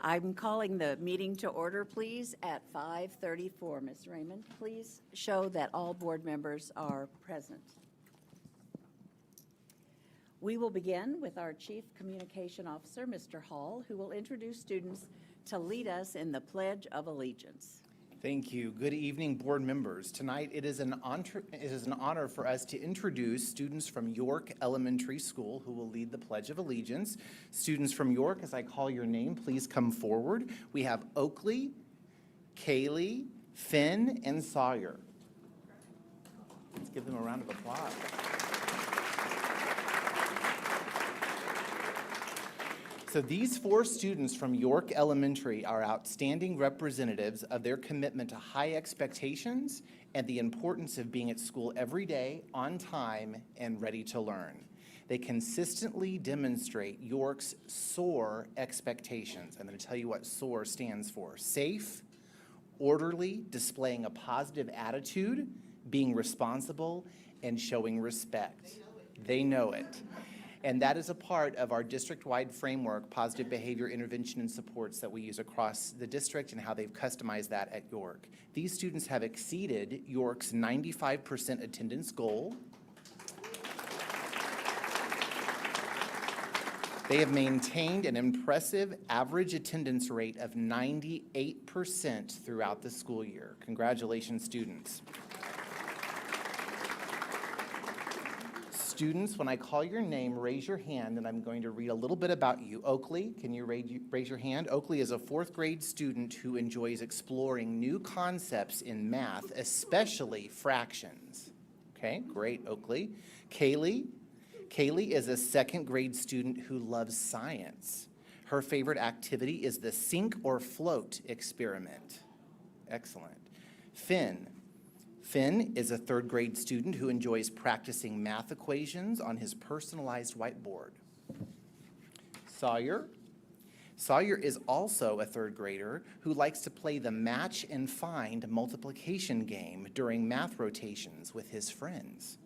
I'm calling the meeting to order, please, at 5:34. Ms. Raymond, please show that all board members are present. We will begin with our Chief Communication Officer, Mr. Hall, who will introduce students to lead us in the Pledge of Allegiance. Thank you. Good evening, board members. Tonight it is an honor for us to introduce students from York Elementary School who will lead the Pledge of Allegiance. Students from York, as I call your name, please come forward. We have Oakley, Kaylee, Finn, and Sawyer. Let's give them a round of applause. So these four students from York Elementary are outstanding representatives of their commitment to high expectations and the importance of being at school every day, on time, and ready to learn. They consistently demonstrate York's SOAR expectations. I'm going to tell you what SOAR stands for. Safe, orderly, displaying a positive attitude, being responsible, and showing respect. They know it. And that is a part of our district-wide framework, positive behavior intervention and supports that we use across the district and how they've customized that at York. These students have exceeded York's 95% attendance goal. They have maintained an impressive average attendance rate of 98% throughout the school year. Congratulations, students. Students, when I call your name, raise your hand, and I'm going to read a little bit about you. Oakley, can you raise your hand? Oakley is a fourth grade student who enjoys exploring new concepts in math, especially fractions. Okay, great, Oakley. Kaylee is a second grade student who loves science. Her favorite activity is the sink or float experiment. Excellent. Finn is a third grade student who enjoys practicing math equations on his personalized whiteboard. Sawyer is also a third grader who likes to play the match and find multiplication game during math rotations with his friends.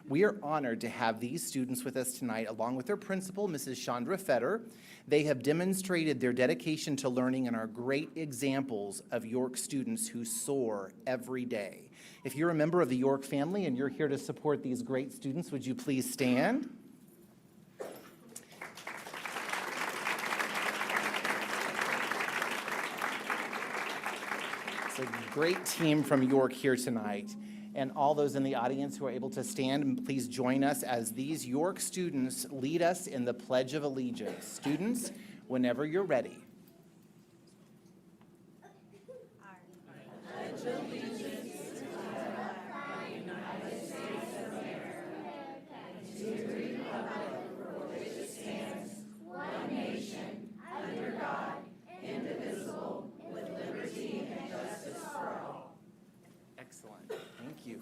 We are honored to have these students with us tonight, along with their principal, Mrs. Chandra Fetter. They have demonstrated their dedication to learning and are great examples of York students who soar every day. If you're a member of the York family and you're here to support these great students, would you please stand? It's a great team from York here tonight. And all those in the audience who are able to stand, please join us as these York students lead us in the Pledge of Allegiance. Students, whenever you're ready. I pledge allegiance to the United States of America and to the republic for which it stands, one nation, under God, indivisible, with liberty and justice for all. Excellent. Thank you.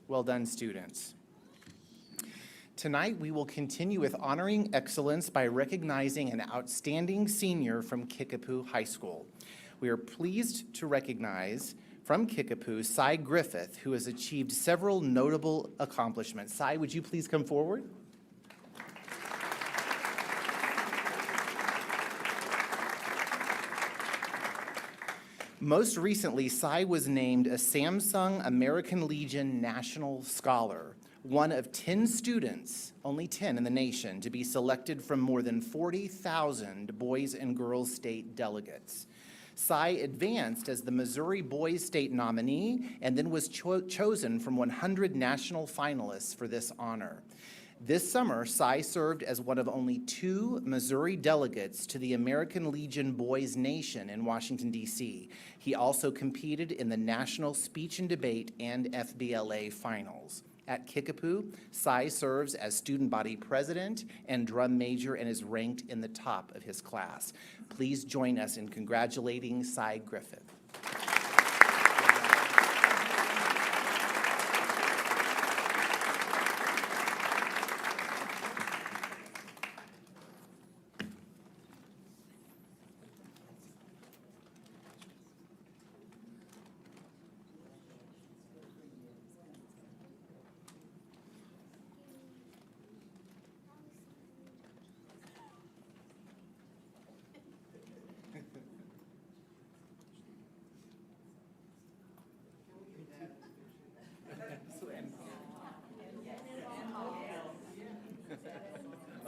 Well done, students. Tonight, we will continue with honoring excellence by recognizing an outstanding senior from Kickapoo High School. We are pleased to recognize from Kickapoo, Cy Griffith, who has achieved several notable accomplishments. Cy, would you please come forward? 。Most recently, Sai was named a Samsung American Legion National Scholar, one of 10 students, only 10 in the nation, to be selected from more than 40,000 boys and girls state delegates. Sai advanced as the Missouri Boys State nominee and then was chosen from 100 national finalists for this honor. This summer, Sai served as one of only 2 Missouri delegates to the American Legion Boys Nation in Washington, D.C. He also competed in the National Speech and Debate and FBLA finals. At Kickapoo, Sai serves as student body president and drum major and is ranked in the top of his class. Please join us in congratulating Sai Griffith.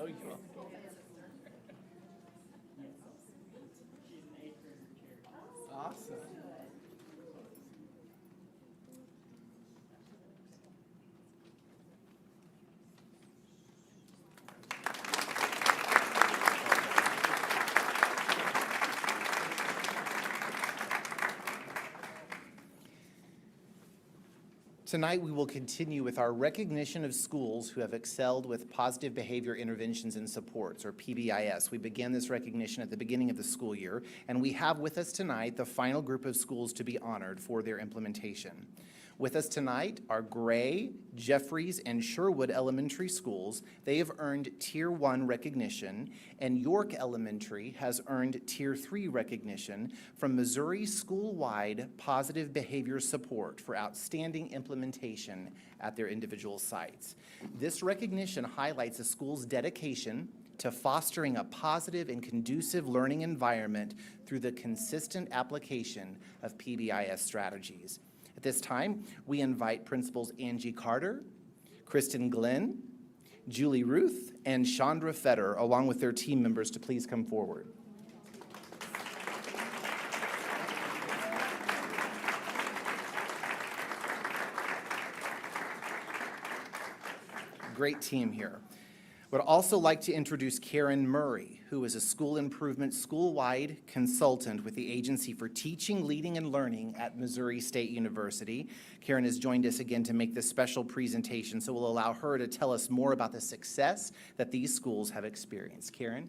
Oh, you will. Awesome. Tonight, we will continue with our recognition of schools who have excelled with positive behavior interventions and supports, or PBIS. We began this recognition at the beginning of the school year, and we have with us tonight the final group of schools to be honored for their implementation. With us tonight are Gray, Jeffries, and Sherwood Elementary Schools. They have earned Tier 1 recognition, and York Elementary has earned Tier 3 recognition from Missouri School-Wide Positive Behavior Support for outstanding implementation at their individual sites. This recognition highlights a school's dedication to fostering a positive and conducive learning environment through the consistent application of PBIS strategies. At this time, we invite Principals Angie Carter, Kristen Glenn, Julie Ruth, and Chandra Fetter, along with their team members, to please come forward. Great team here. Would also like to introduce Karen Murray, who is a school improvement school-wide consultant with the Agency for Teaching, Leading, and Learning at Missouri State University. Karen has joined us again to make this special presentation, so we'll allow her to tell us more about the success that these schools have experienced. Karen?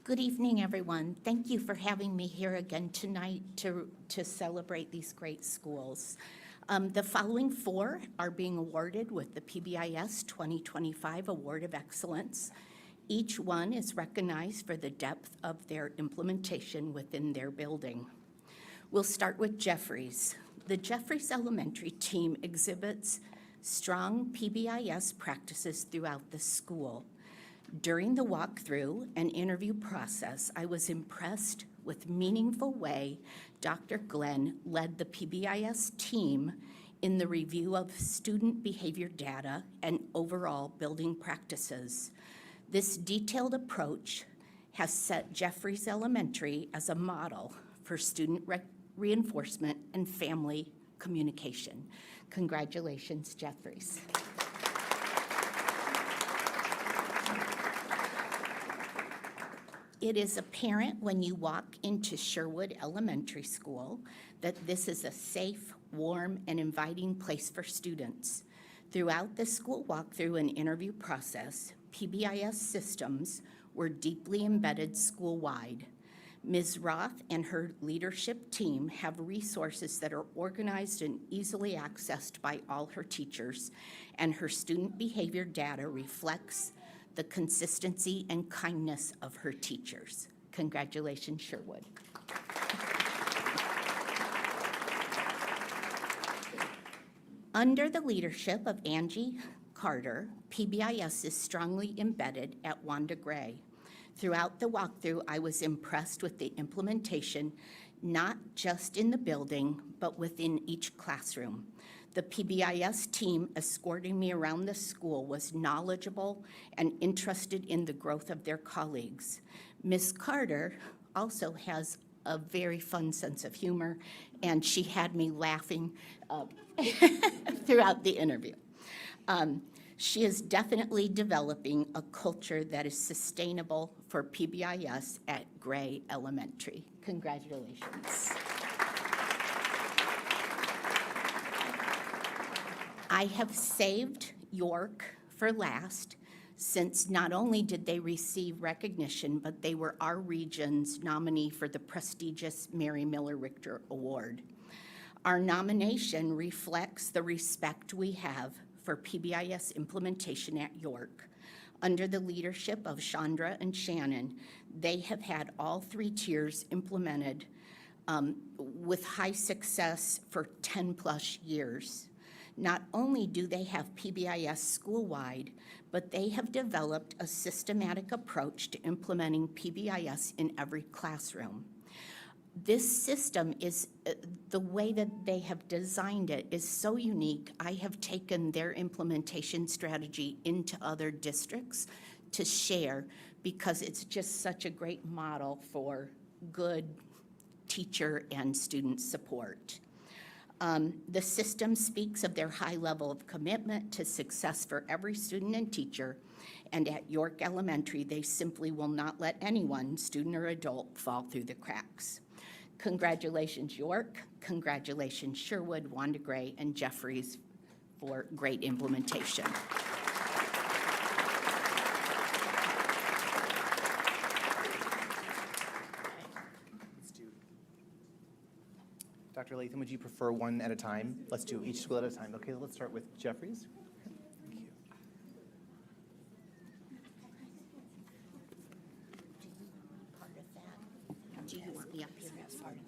Good evening, everyone. Thank you for having me here again tonight to celebrate these great schools. The following 4 are being awarded with the PBIS 2025 Award of Excellence. Each one is recognized for the depth of their implementation within their building. We'll start with Jeffries. The Jeffries Elementary team exhibits strong PBIS practices throughout the school. During the walkthrough and interview process, I was impressed with meaningful way Dr. Glenn led the PBIS team in the review of student behavior data and overall building practices. This detailed approach has set Jeffries Elementary as a model for student reinforcement and family communication. Congratulations, Jeffries. It is apparent when you walk into Sherwood Elementary School that this is a safe, warm, and inviting place for students. Throughout the school walkthrough and interview process, PBIS systems were deeply embedded school-wide. Ms. Roth and her leadership team have resources that are organized and easily accessed by all her teachers, and her student behavior data reflects the consistency and kindness of her teachers. Congratulations, Sherwood. Under the leadership of Angie Carter, PBIS is strongly embedded at Wanda Gray. Throughout the walkthrough, I was impressed with the implementation, not just in the building, but within each classroom. The PBIS team escorting me around the school was knowledgeable and interested in the growth of their colleagues. Ms. Carter also has a very fun sense of humor, and she had me laughing throughout the interview. She is definitely developing a culture that is sustainable for PBIS at Gray Elementary. Congratulations. I have saved York for last, since not only did they receive recognition, but they were our region's nominee for the prestigious Mary Miller Richter Award. Our nomination reflects the respect we have for PBIS implementation at York. Under the leadership of Chandra and Shannon, they have had all 3 tiers implemented with high success for 10+ years. Not only do they have PBIS school-wide, but they have developed a systematic approach to implementing PBIS in every classroom. This system is, the way that they have designed it is so unique. I have taken their implementation strategy into other districts to share because it's just such a great model for good teacher and student support. The system speaks of their high level of commitment to success for every student and teacher, and at York Elementary, they simply will not let anyone, student or adult, fall through the cracks. Congratulations, York. Congratulations, Sherwood, Wanda Gray, and Jeffries for great implementation. Dr. Latham, would you prefer one at a time? Let's do each school at a time. Okay, let's start with Jeffries. Thank you. Part of that. Do you want me up here as part of this?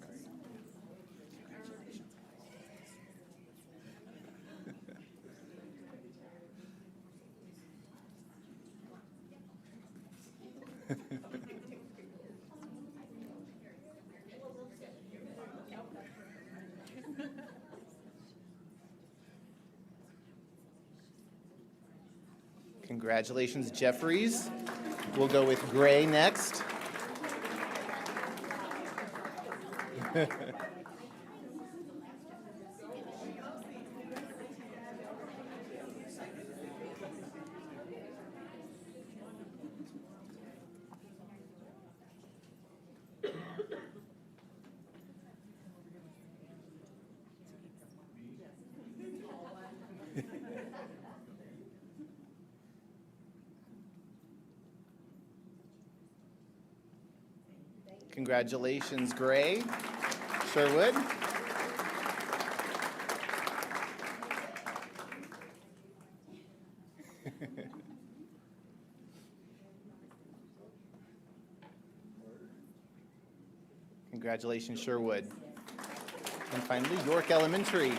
Congratulations, Jeffries. We'll go with Gray next. Congratulations, Gray. Sherwood. Congratulations, Sherwood. And finally, York Elementary.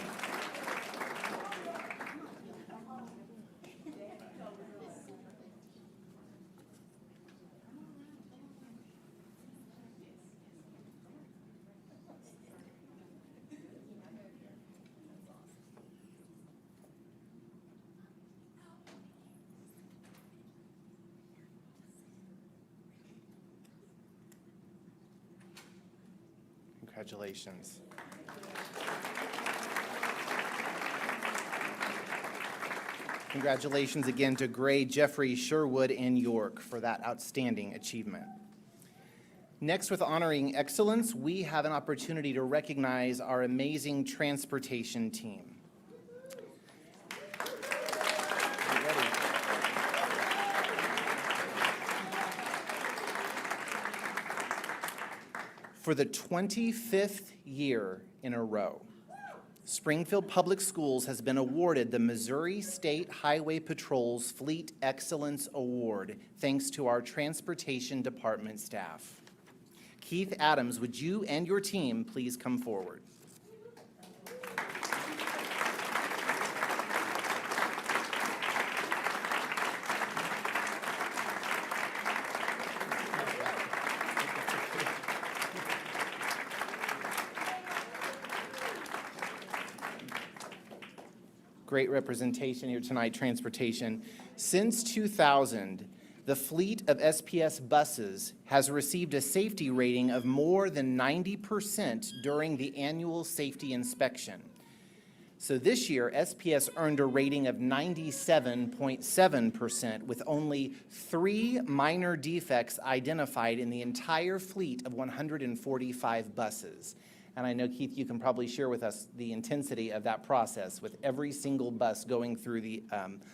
Congratulations. Congratulations again to Gray, Jeffrey, Sherwood, and York for that outstanding achievement. Next, with honoring excellence, we have an opportunity to recognize our amazing transportation team. For the 25th year in a row, Springfield Public Schools has been awarded the Missouri State Highway Patrol's Fleet Excellence Award, thanks to our Transportation Department staff. Keith Adams, would you and your team please come forward? Great representation here tonight, transportation. Since 2000, the fleet of SPS buses has received a safety rating of more than 90% during the annual safety inspection. So this year, SPS earned a rating of 97.7% with only 3 minor defects identified in the entire fleet of 145 buses. And I know, Keith, you can probably share with us the intensity of that process with every single bus going through the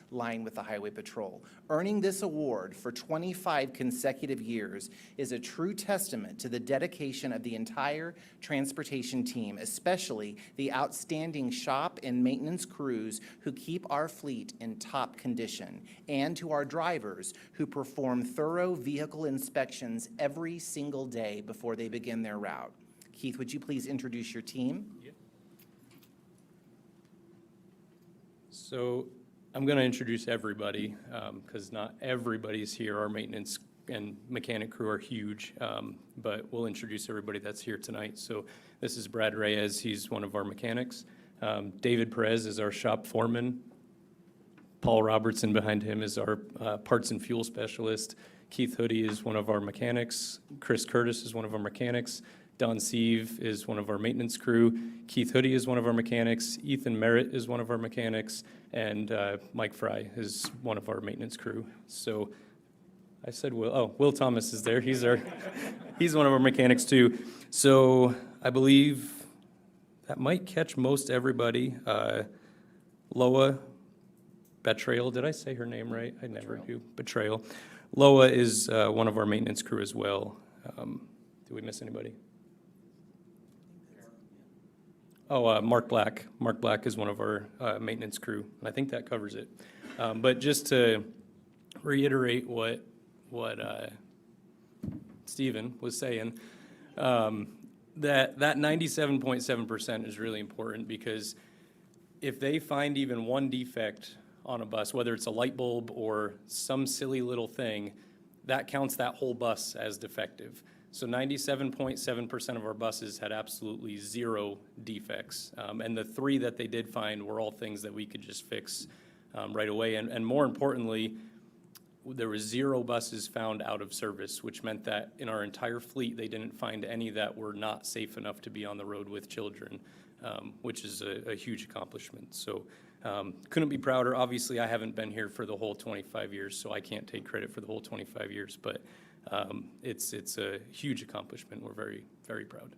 line with the Highway Patrol. Earning this award for 25 consecutive years is a true testament to the dedication of the entire transportation team, especially the outstanding shop and maintenance crews who keep our fleet in top condition, and to our drivers who perform thorough vehicle inspections every single day before they begin their route. Keith, would you please introduce your team? Yep. So I'm going to introduce everybody because not everybody's here. Our maintenance and mechanic crew are huge, but we'll introduce everybody that's here tonight. So this is Brad Reyes. He's one of our mechanics. David Perez is our shop foreman. Paul Robertson behind him is our parts and fuel specialist. Keith Hoodie is one of our mechanics. Chris Curtis is one of our mechanics. Don Sieve is one of our maintenance crew. Keith Hoodie is one of our mechanics. Ethan Merritt is one of our mechanics. And Mike Fry is one of our maintenance crew. So I said Will. Oh, Will Thomas is there. He's one of our mechanics too. So I believe that might catch most everybody. Loa Betrayal. Did I say her name right? I never do. Betrayal. Loa is one of our maintenance crew as well. Did we miss anybody? Oh, Mark Black. Mark Black is one of our maintenance crew. And I think that covers it. But just to reiterate what Stephen was saying, that 97.7% is really important, because if they find even one defect on a bus, whether it's a light bulb or some silly little thing, that counts that whole bus as defective. So 97.7% of our buses had absolutely 0 defects. And the 3 that they did find were all things that we could just fix right away. And more importantly, there was 0 buses found out of service, which meant that in our entire fleet, they didn't find any that were not safe enough to be on the road with children, which is a huge accomplishment. So couldn't be prouder. Obviously, I haven't been here for the whole 25 years, so I can't take credit for the whole 25 years, but it's a huge accomplishment. We're very, very proud.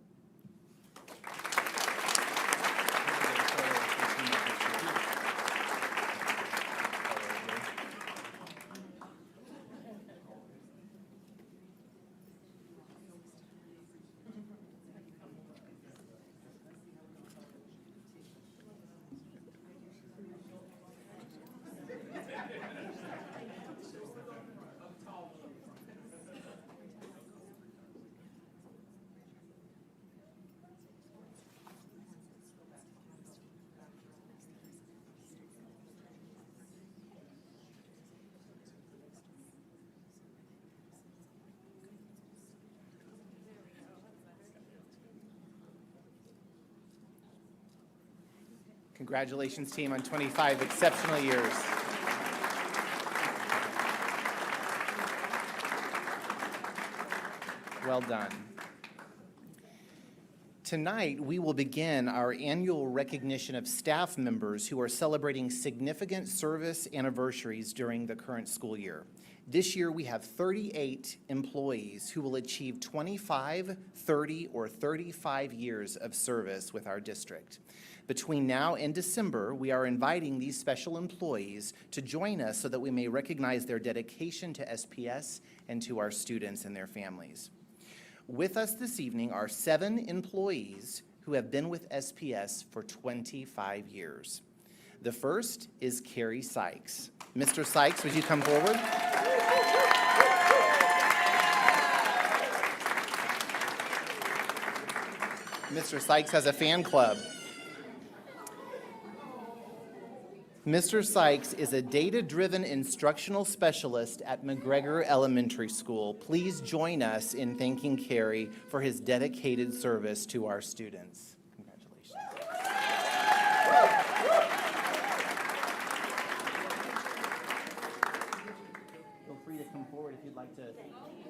Congratulations, team, on 25 exceptional years. Well done. Tonight, we will begin our annual recognition of staff members who are celebrating significant service anniversaries during the current school year. This year, we have 38 employees who will achieve 25, 30, or 35 years of service with our district. Between now and December, we are inviting these special employees to join us so that we may recognize their dedication to SPS and to our students and their families. With us this evening are 7 employees who have been with SPS for 25 years. The first is Carrie Sykes. Mr. Sykes, would you come forward? Mr. Sykes has a fan club. Mr. Sykes is a data-driven instructional specialist at McGregor Elementary School. Please join us in thanking Carrie for his dedicated service to our students. Congratulations. Feel free to come forward if you'd like to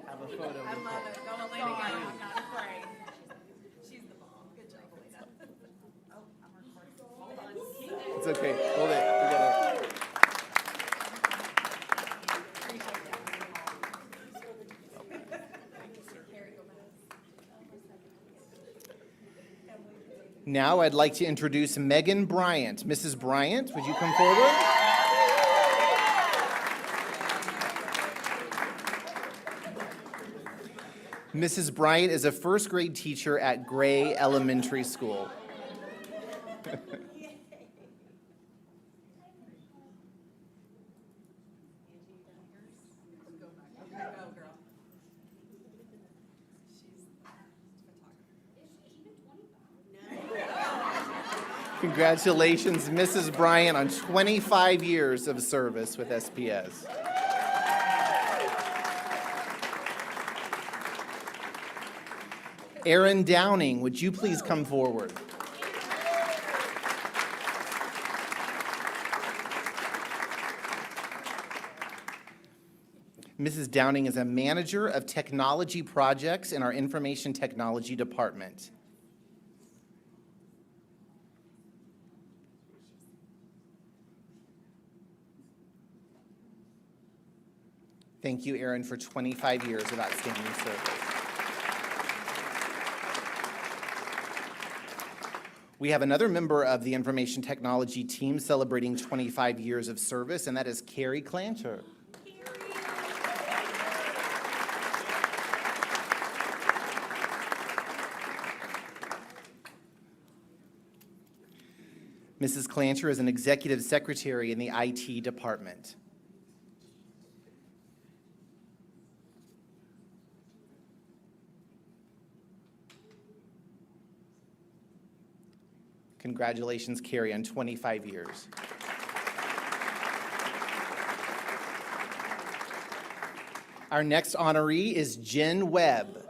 have a photo. I love it. Go Elena, go. I'm not afraid. She's the bomb. Good job, Elena. Oh, I'm recording. Hold on. It's okay. Hold it. We got it. Now I'd like to introduce Megan Bryant. Mrs. Bryant, would you come forward? Mrs. Bryant is a first grade teacher at Gray Elementary School. Go, girl. Congratulations, Mrs. Bryant, on 25 years of service with SPS. Erin Downing, would you please come forward? Mrs. Downing is a manager of technology projects in our information technology department. Thank you, Erin, for 25 years of outstanding service. We have another member of the information technology team celebrating 25 years of service, and that is Carrie Clancher. Mrs. Clancher is an executive secretary in the IT department. Congratulations, Carrie, on 25 years. Our next honoree is Jen Webb.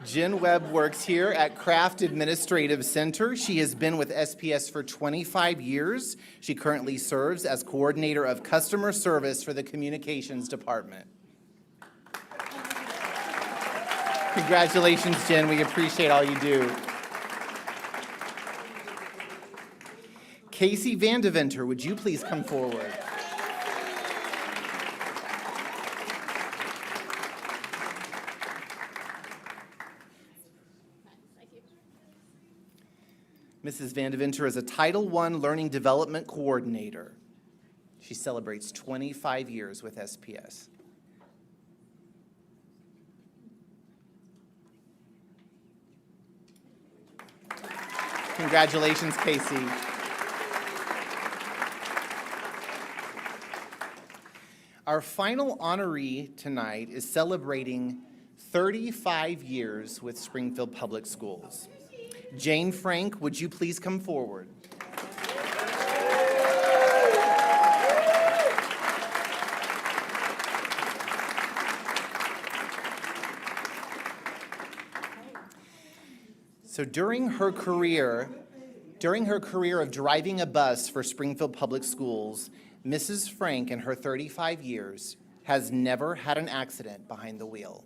Jen Webb works here at Kraft Administrative Center. She has been with SPS for 25 years. She currently serves as coordinator of customer service for the communications department. Congratulations, Jen. We appreciate all you do. Casey Vandeventer, would you please come forward? Mrs. Vandeventer is a Title I Learning Development Coordinator. She celebrates 25 years with SPS. Congratulations, Casey. Our final honoree tonight is celebrating 35 years with Springfield Public Schools. Jane Frank, would you please come forward? So during her career of driving a bus for Springfield Public Schools, Mrs. Frank, in her 35 years, has never had an accident behind the wheel.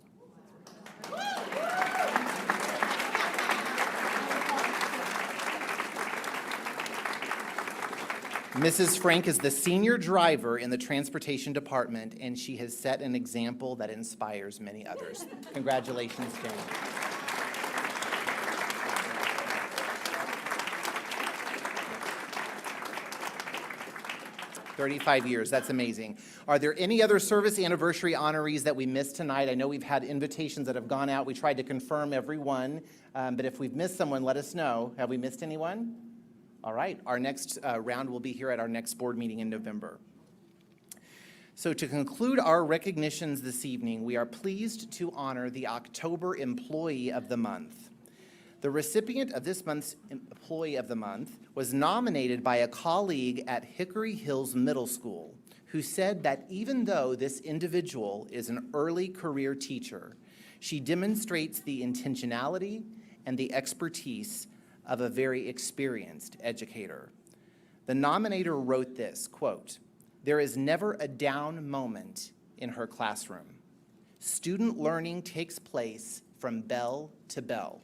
Mrs. Frank is the senior driver in the transportation department, and she has set an example that inspires many others. Congratulations, Jane. 35 years, that's amazing. Are there any other service anniversary honorees that we missed tonight? I know we've had invitations that have gone out. We tried to confirm everyone, but if we've missed someone, let us know. Have we missed anyone? All right, our next round will be here at our next board meeting in November. So to conclude our recognitions this evening, we are pleased to honor the October Employee of the Month. The recipient of this month's Employee of the Month was nominated by a colleague at Hickory Hills Middle School, who said that even though this individual is an early career teacher, she demonstrates the intentionality and the expertise of a very experienced educator. The nominator wrote this, quote, "There is never a down moment in her classroom. Student learning takes place from bell to bell.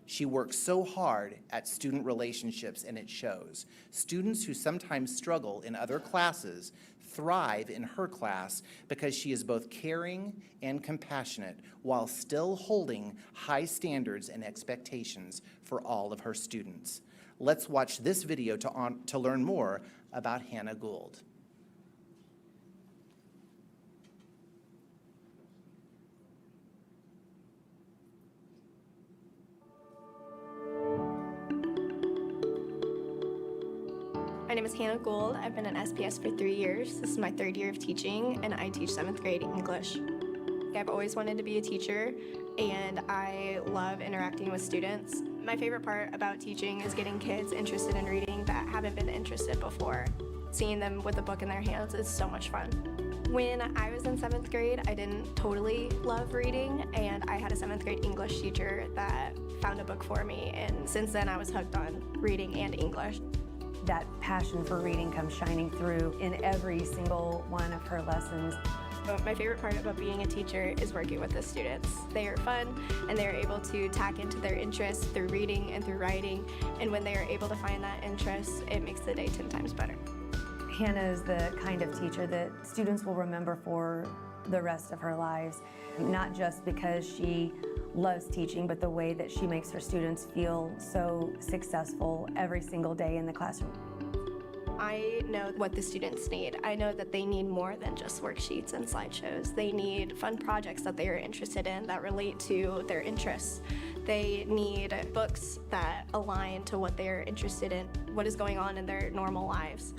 She works so hard at student relationships, and it shows. Students who sometimes struggle in other classes thrive in her class because she is both caring and compassionate while still holding high standards and expectations for all of her students." Let's watch this video to learn more about Hannah Gould. My name is Hannah Gould. I've been in SPS for 3 years. This is my 3rd year of teaching, and I teach 7th grade English. I've always wanted to be a teacher, and I love interacting with students. My favorite part about teaching is getting kids interested in reading that haven't been interested before. Seeing them with a book in their hands is so much fun. When I was in 7th grade, I didn't totally love reading, and I had a 7th grade English teacher that found a book for me, and since then I was hooked on reading and English. That passion for reading comes shining through in every single one of her lessons. My favorite part about being a teacher is working with the students. They are fun, and they are able to tack into their interests through reading and through writing, and when they are able to find that interest, it makes the day 10 times better. Hannah is the kind of teacher that students will remember for the rest of her lives, not just because she loves teaching, but the way that she makes her students feel so successful every single day in the classroom. I know what the students need. I know that they need more than just worksheets and slideshows. They need fun projects that they are interested in that relate to their interests. They need books that align to what they're interested in, what is going on in their normal lives.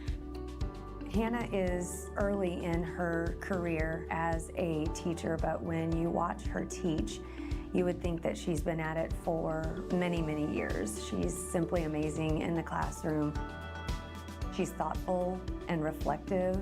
Hannah is early in her career as a teacher, but when you watch her teach, you would think that she's been at it for many, many years. She's simply amazing in the classroom. She's thoughtful and reflective,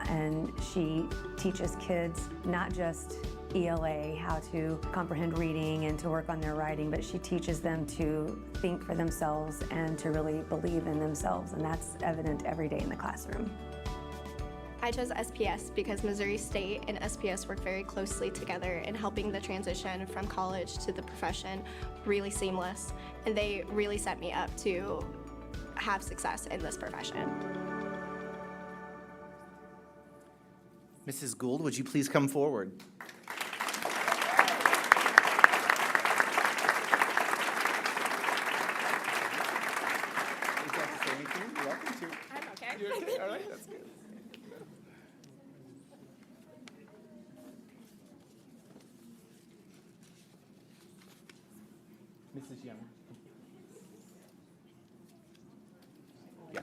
and she teaches kids not just ELA, how to comprehend reading and to work on their writing, but she teaches them to think for themselves and to really believe in themselves, and that's evident every day in the classroom. I chose SPS because Missouri State and SPS work very closely together in helping the transition from college to the profession really seamless, and they really set me up to have success in this profession. Mrs. Gould, would you please come forward? Would you like to say anything? You're welcome to. I'm okay. You're okay? All right, that's good. Mrs. Young. Yeah.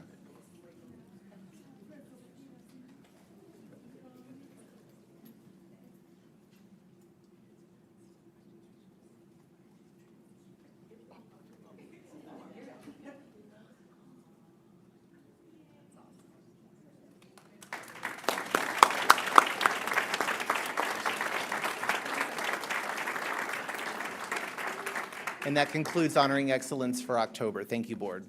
And that concludes Honoring Excellence for October. Thank you, Board.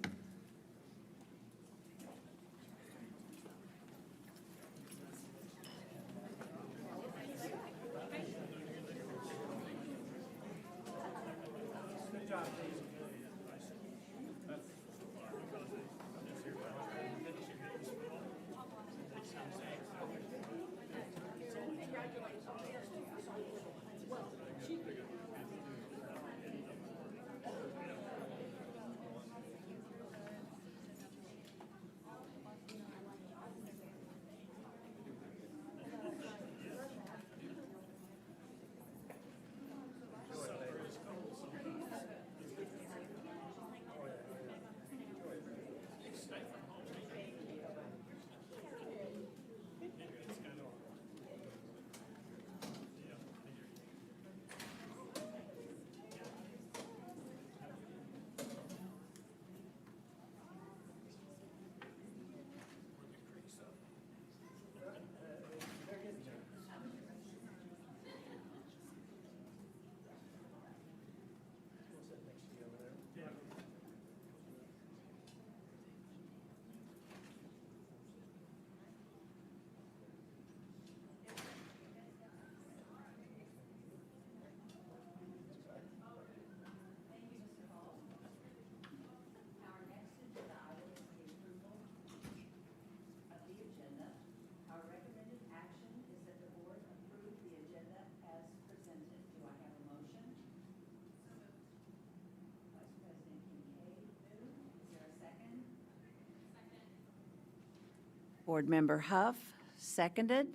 Board Member Huff, seconded.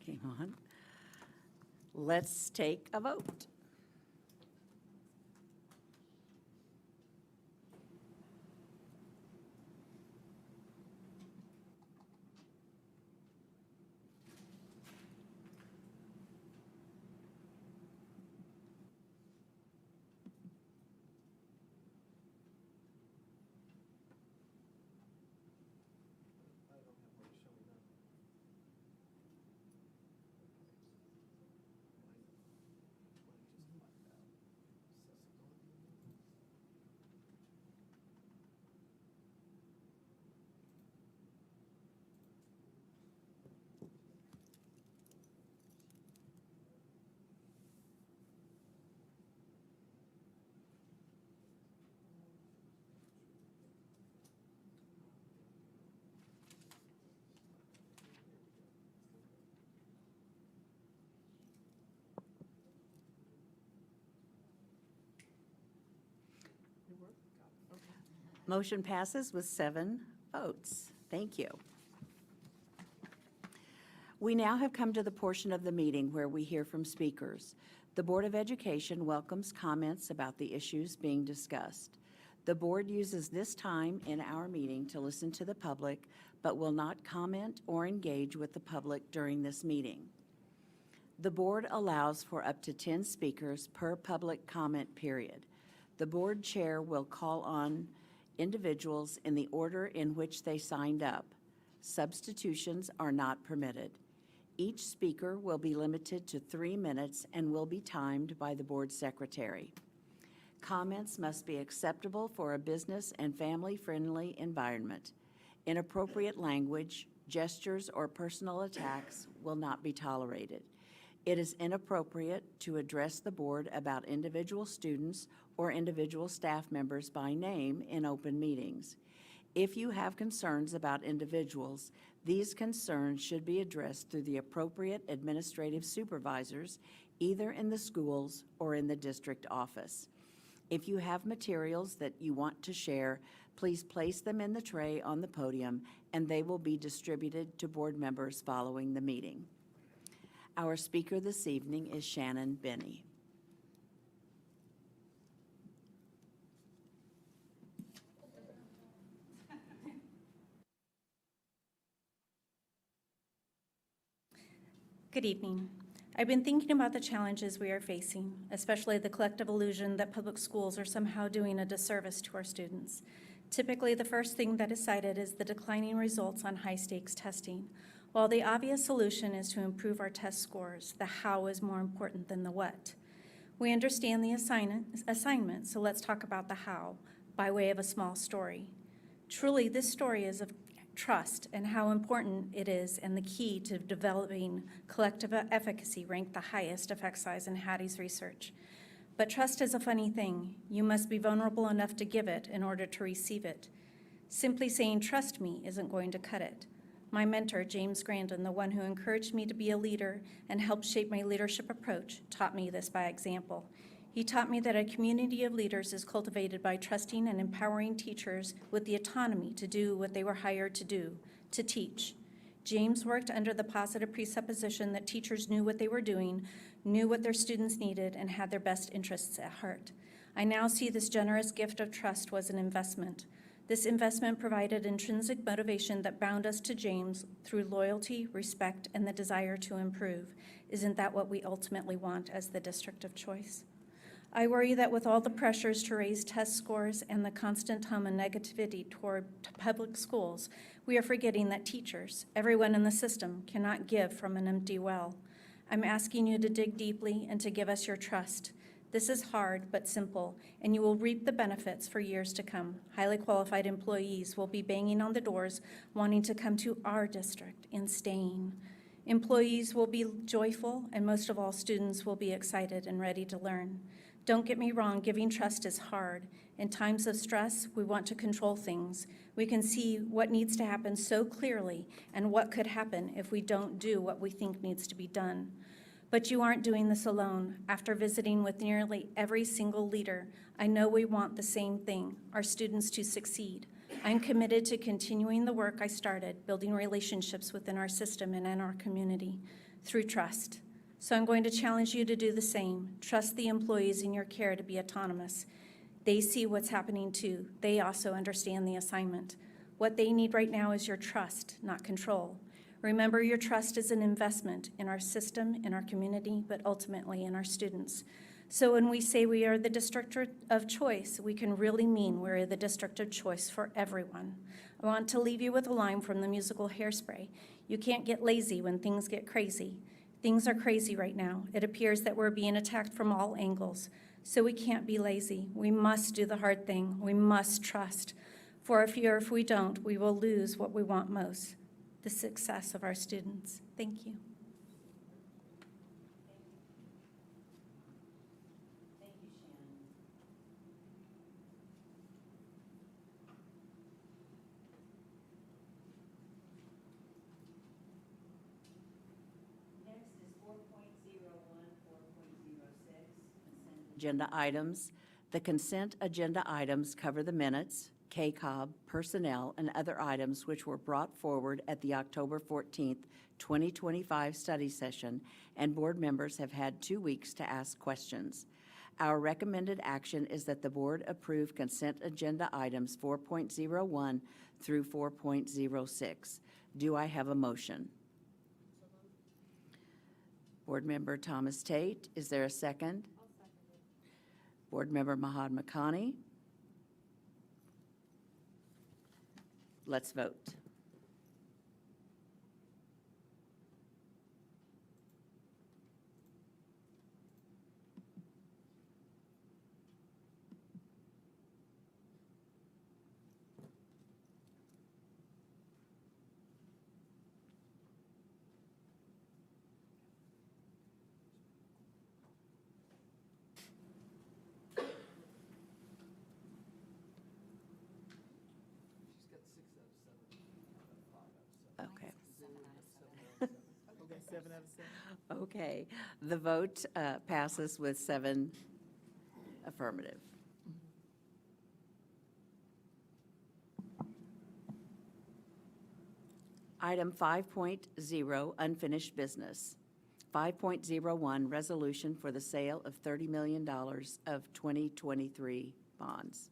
Came on. Let's take a vote. Motion passes with 7 votes. Thank you. We now have come to the portion of the meeting where we hear from speakers. The Board of Education welcomes comments about the issues being discussed. The board uses this time in our meeting to listen to the public, but will not comment or engage with the public during this meeting. The board allows for up to 10 speakers per public comment period. The board chair will call on individuals in the order in which they signed up. Substitutions are not permitted. Each speaker will be limited to 3 minutes and will be timed by the board secretary. Comments must be acceptable for a business and family-friendly environment. Inappropriate language, gestures, or personal attacks will not be tolerated. It is inappropriate to address the board about individual students or individual staff members by name in open meetings. If you have concerns about individuals, these concerns should be addressed through the appropriate administrative supervisors, either in the schools or in the district office. If you have materials that you want to share, please place them in the tray on the podium, and they will be distributed to board members following the meeting. Our speaker this evening is Shannon Benny. Good evening. I've been thinking about the challenges we are facing, especially the collective illusion that public schools are somehow doing a disservice to our students. Typically, the first thing that is cited is the declining results on high-stakes testing. While the obvious solution is to improve our test scores, the how is more important than the what. We understand the assignment, so let's talk about the how by way of a small story. Truly, this story is of trust and how important it is, and the key to developing collective efficacy ranked the highest effect size in Hattie's research. But trust is a funny thing. You must be vulnerable enough to give it in order to receive it. Simply saying trust me isn't going to cut it. My mentor, James Grandin, the one who encouraged me to be a leader and helped shape my leadership approach, taught me this by example. He taught me that a community of leaders is cultivated by trusting and empowering teachers with the autonomy to do what they were hired to do, to teach. James worked under the positive presupposition that teachers knew what they were doing, knew what their students needed, and had their best interests at heart. I now see this generous gift of trust was an investment. This investment provided intrinsic motivation that bound us to James through loyalty, respect, and the desire to improve. Isn't that what we ultimately want as the district of choice? I worry that with all the pressures to raise test scores and the constant hum and negativity toward public schools, we are forgetting that teachers, everyone in the system, cannot give from an empty well. I'm asking you to dig deeply and to give us your trust. This is hard but simple, and you will reap the benefits for years to come. Highly qualified employees will be banging on the doors wanting to come to our district and staying. Employees will be joyful, and most of all, students will be excited and ready to learn. Don't get me wrong, giving trust is hard. In times of stress, we want to control things. We can see what needs to happen so clearly and what could happen if we don't do what we think needs to be done. But you aren't doing this alone. After visiting with nearly every single leader, I know we want the same thing, our students to succeed. I'm committed to continuing the work I started, building relationships within our system and in our community through trust. So I'm going to challenge you to do the same. Trust the employees in your care to be autonomous. They see what's happening too. They also understand the assignment. What they need right now is your trust, not control. Remember, your trust is an investment in our system, in our community, but ultimately in our students. So when we say we are the district of choice, we can really mean we're the district of choice for everyone. I want to leave you with a line from the musical Hairspray. You can't get lazy when things get crazy. Things are crazy right now. It appears that we're being attacked from all angles. So we can't be lazy. We must do the hard thing. We must trust. For if we don't, we will lose what we want most, the success of our students. Thank you. Agenda items. The consent agenda items cover the minutes, KCOB, personnel, and other items which were brought forward at the October 14th, 2025 study session, and board members have had 2 weeks to ask questions. Our recommended action is that the board approve consent agenda items 4.01 through 4.06. Do I have a motion? Board Member Thomas Tate, is there a second? Board Member Mahad Makani. Let's vote. Okay. Okay, the vote passes with 7 affirmative. Item 5.0, unfinished business. 5.01, resolution for the sale of $30 million of 2023 bonds.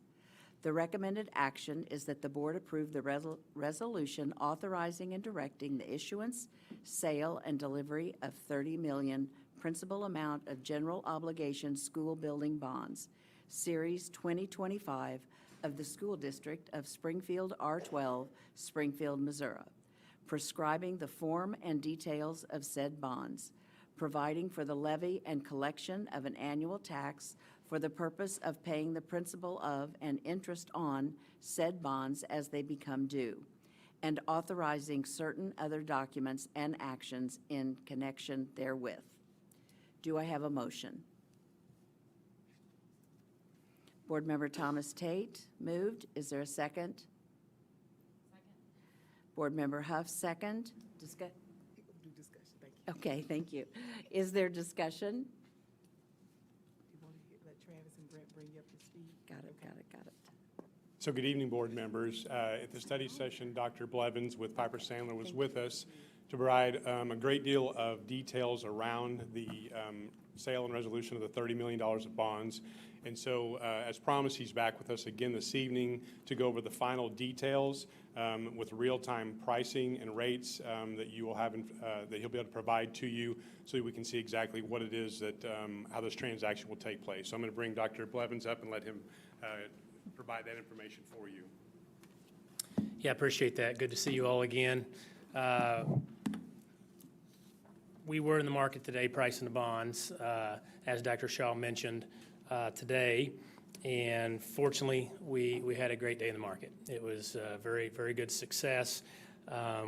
The recommended action is that the board approve the resolution authorizing and directing the issuance, sale, and delivery of $30 million principal amount of general obligation school building bonds, Series 2025 of the School District of Springfield R12, Springfield, Missouri, prescribing the form and details of said bonds, providing for the levy and collection of an annual tax for the purpose of paying the principal of and interest on said bonds as they become due, and authorizing certain other documents and actions in connection therewith. Do I have a motion? Board Member Thomas Tate moved. Is there a second? Second. Board Member Huff, second. Discussion. Thank you. Okay, thank you. Is there discussion? Travis and Brent bring you up to speed. Got it. So good evening, board members. At the study session, Dr. Blevins with Piper Sandler was with us to provide a great deal of details around the sale and resolution of the $30 million of bonds. And so, as promised, he's back with us again this evening to go over the final details with real-time pricing and rates that you will have, that he'll be able to provide to you, so that we can see exactly what it is that how this transaction will take place. So I'm going to bring Dr. Blevins up and let him provide that information for you. Yeah, appreciate that. Good to see you all again. We were in the market today pricing the bonds, as Dr. Shaw mentioned today, and fortunately, we had a great day in the market. It was a very, very good success.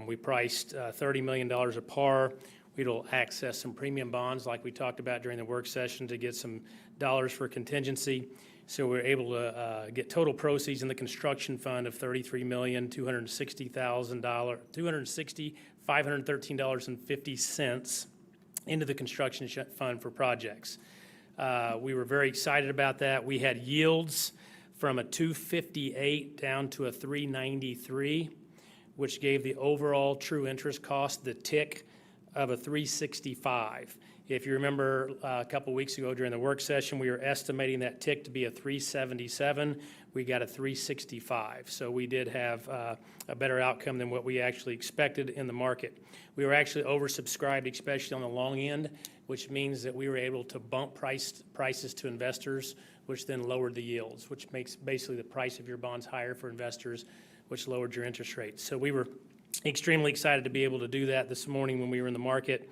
We priced $30 million of par. We'll access some premium bonds like we talked about during the work session to get some dollars for contingency. So we're able to get total proceeds in the construction fund of $33,260,513.50 into the construction fund for projects. We were very excited about that. We had yields from a 258 down to a 393, which gave the overall true interest cost, the tick, of a 365. If you remember a couple weeks ago during the work session, we were estimating that tick to be a 377. We got a 365. So we did have a better outcome than what we actually expected in the market. We were actually oversubscribed, especially on the long end, which means that we were able to bump prices to investors, which then lowered the yields, which makes basically the price of your bonds higher for investors, which lowered your interest rate. So we were extremely excited to be able to do that this morning when we were in the market.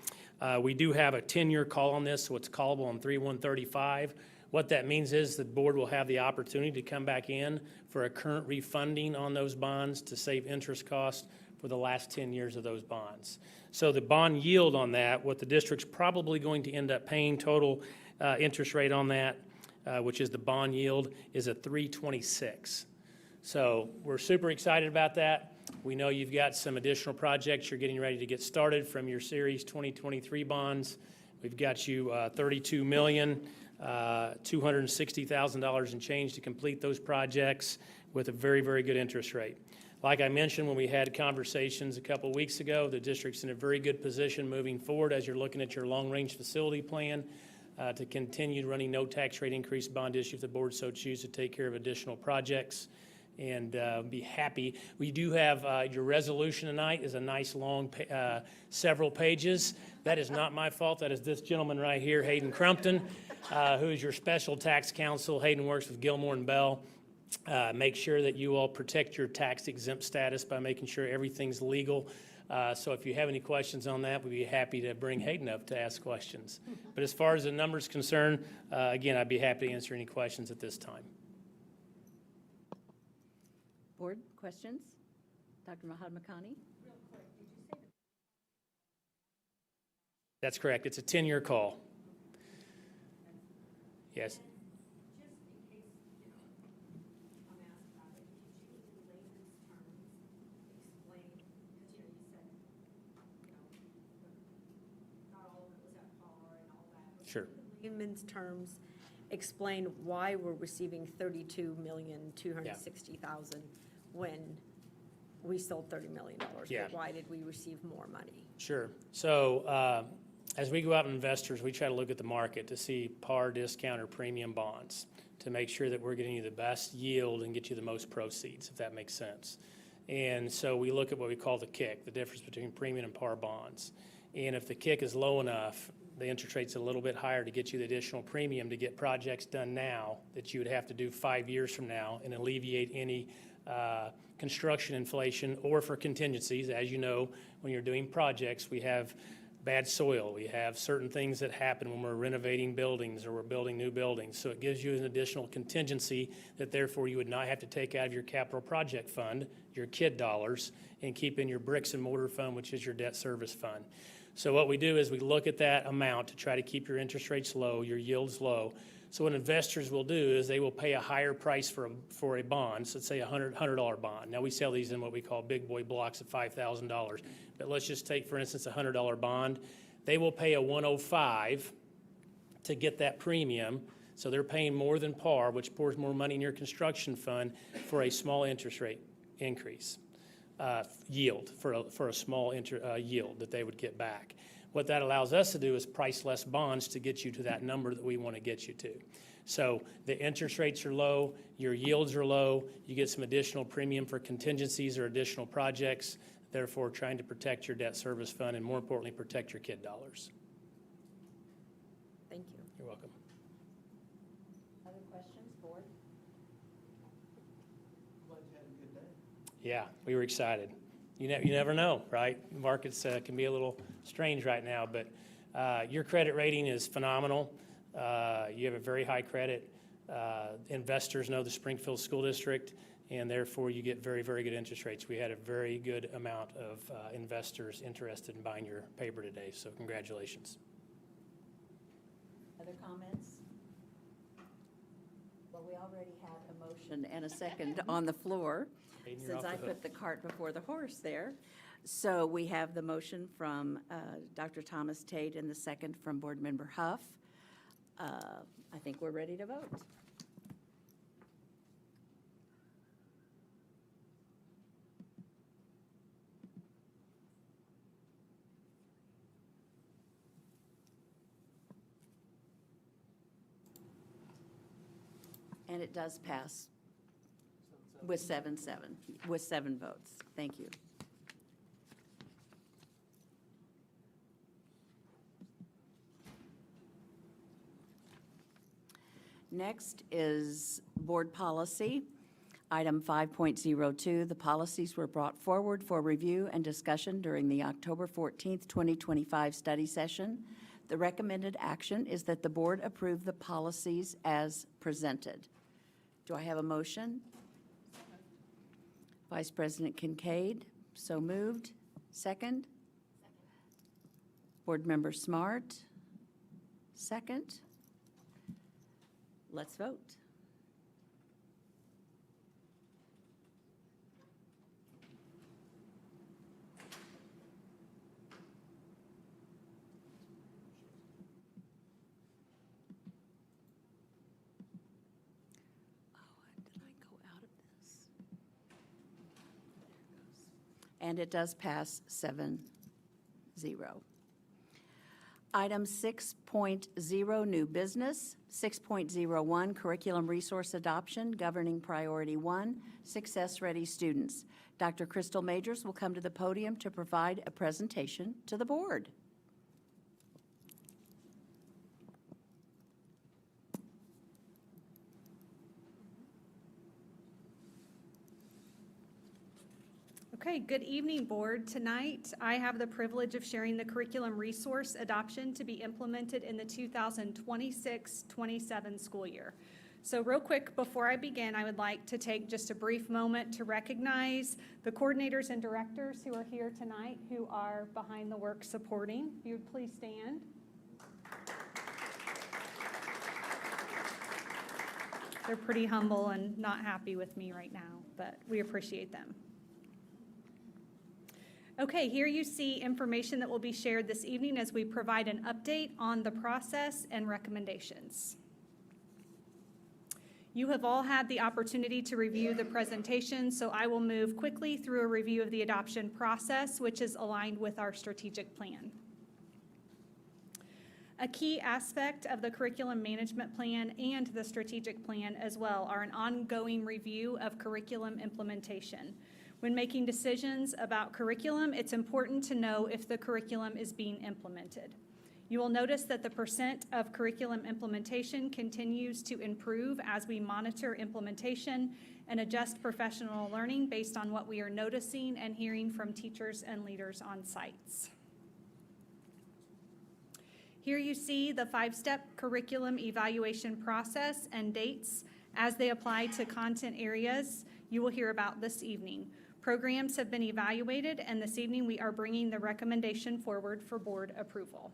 We do have a 10-year call on this, so it's callable on 3/135. What that means is the board will have the opportunity to come back in for a current refunding on those bonds to save interest costs for the last 10 years of those bonds. So the bond yield on that, what the district's probably going to end up paying total interest rate on that, which is the bond yield, is a 326. So we're super excited about that. We know you've got some additional projects you're getting ready to get started from your Series 2023 bonds. We've got you $32,260,000 in change to complete those projects with a very, very good interest rate. Like I mentioned when we had conversations a couple of weeks ago, the district's in a very good position moving forward as you're looking at your long-range facility plan to continue running no tax rate increase bond issue if the board so chooses to take care of additional projects. And be happy. We do have your resolution tonight is a nice long several pages. That is not my fault. That is this gentleman right here, Hayden Crumpton, who is your special tax counsel. Hayden works with Gilmore and Bell. Make sure that you all protect your tax exempt status by making sure everything's legal. So if you have any questions on that, we'd be happy to bring Hayden up to ask questions. But as far as the numbers concerned, again, I'd be happy to answer any questions at this time. Board questions? Dr. Mahad-Makani? That's correct. It's a 10-year call. Yes. Sure. Layman's terms, explain why we're receiving $32,260,000 when we sold $30 million. Yeah. But why did we receive more money? Sure. So as we go out and investors, we try to look at the market to see par, discount, or premium bonds to make sure that we're getting you the best yield and get you the most proceeds, if that makes sense. And so we look at what we call the kick, the difference between premium and par bonds. And if the kick is low enough, the interest rate's a little bit higher to get you the additional premium to get projects done now that you would have to do 5 years from now and alleviate any construction inflation or for contingencies. As you know, when you're doing projects, we have bad soil. We have certain things that happen when we're renovating buildings or we're building new buildings. So it gives you an additional contingency that therefore you would not have to take out of your capital project fund, your KID dollars, and keep in your bricks and mortar fund, which is your debt service fund. So what we do is we look at that amount to try to keep your interest rates low, your yields low. So what investors will do is they will pay a higher price for a bond, so let's say a $100 bond. Now we sell these in what we call big boy blocks of $5,000. But let's just take, for instance, a $100 bond. They will pay a $105 to get that premium. So they're paying more than par, which pours more money in your construction fund for a small interest rate increase. Yield for a small yield that they would get back. What that allows us to do is price less bonds to get you to that number that we want to get you to. So the interest rates are low, your yields are low, you get some additional premium for contingencies or additional projects, therefore trying to protect your debt service fund and more importantly, protect your KID dollars. Thank you. You're welcome. Other questions, board? Yeah, we were excited. You never know, right? Markets can be a little strange right now, but your credit rating is phenomenal. You have a very high credit. Investors know the Springfield School District, and therefore you get very, very good interest rates. We had a very good amount of investors interested in buying your paper today, so congratulations. Other comments? Well, we already had a motion and a second on the floor, Hayden, you're since off I the put hook. the cart before the horse there. So we have the motion from Dr. Thomas Tate and the second from Board Member Huff. I think we're ready to vote. And it does pass with 7 votes. Thank you. Next is board policy. Item 5.02, the policies were brought forward for review and discussion during the October 14th, 2025 study session. The recommended action is that the board approve the policies as presented. Do I have a motion? Vice President Kincaid, so moved. Second? Board Member Smart, second. Let's vote. Did I go out of this? And it does pass 7-0. Item 6.0, new business. 6.01, curriculum resource adoption, governing priority 1, success-ready students. Dr. Crystal Majors will come to the podium to provide a presentation to the board. Okay, good evening, board. Tonight, I have the privilege of sharing the curriculum resource adoption to be implemented in the 2026-27 school year. So real quick, before I begin, I would like to take just a brief moment to recognize the coordinators and directors who are here tonight, who are behind the work supporting. If you would please stand. They're pretty humble and not happy with me right now, but we appreciate them. Okay, here you see information that will be shared this evening as we provide an update on the process and recommendations. You have all had the opportunity to review the presentation, so I will move quickly through a review of the adoption process, which is aligned with our strategic plan. A key aspect of the curriculum management plan and the strategic plan as well are an ongoing review of curriculum implementation. When making decisions about curriculum, it's important to know if the curriculum is being implemented. You will notice that the percent of curriculum implementation continues to improve as we monitor implementation and adjust professional learning based on what we are noticing and hearing from teachers and leaders on sites. Here you see the 5-step curriculum evaluation process and dates as they apply to content areas you will hear about this evening. Programs have been evaluated, and this evening we are bringing the recommendation forward for board approval.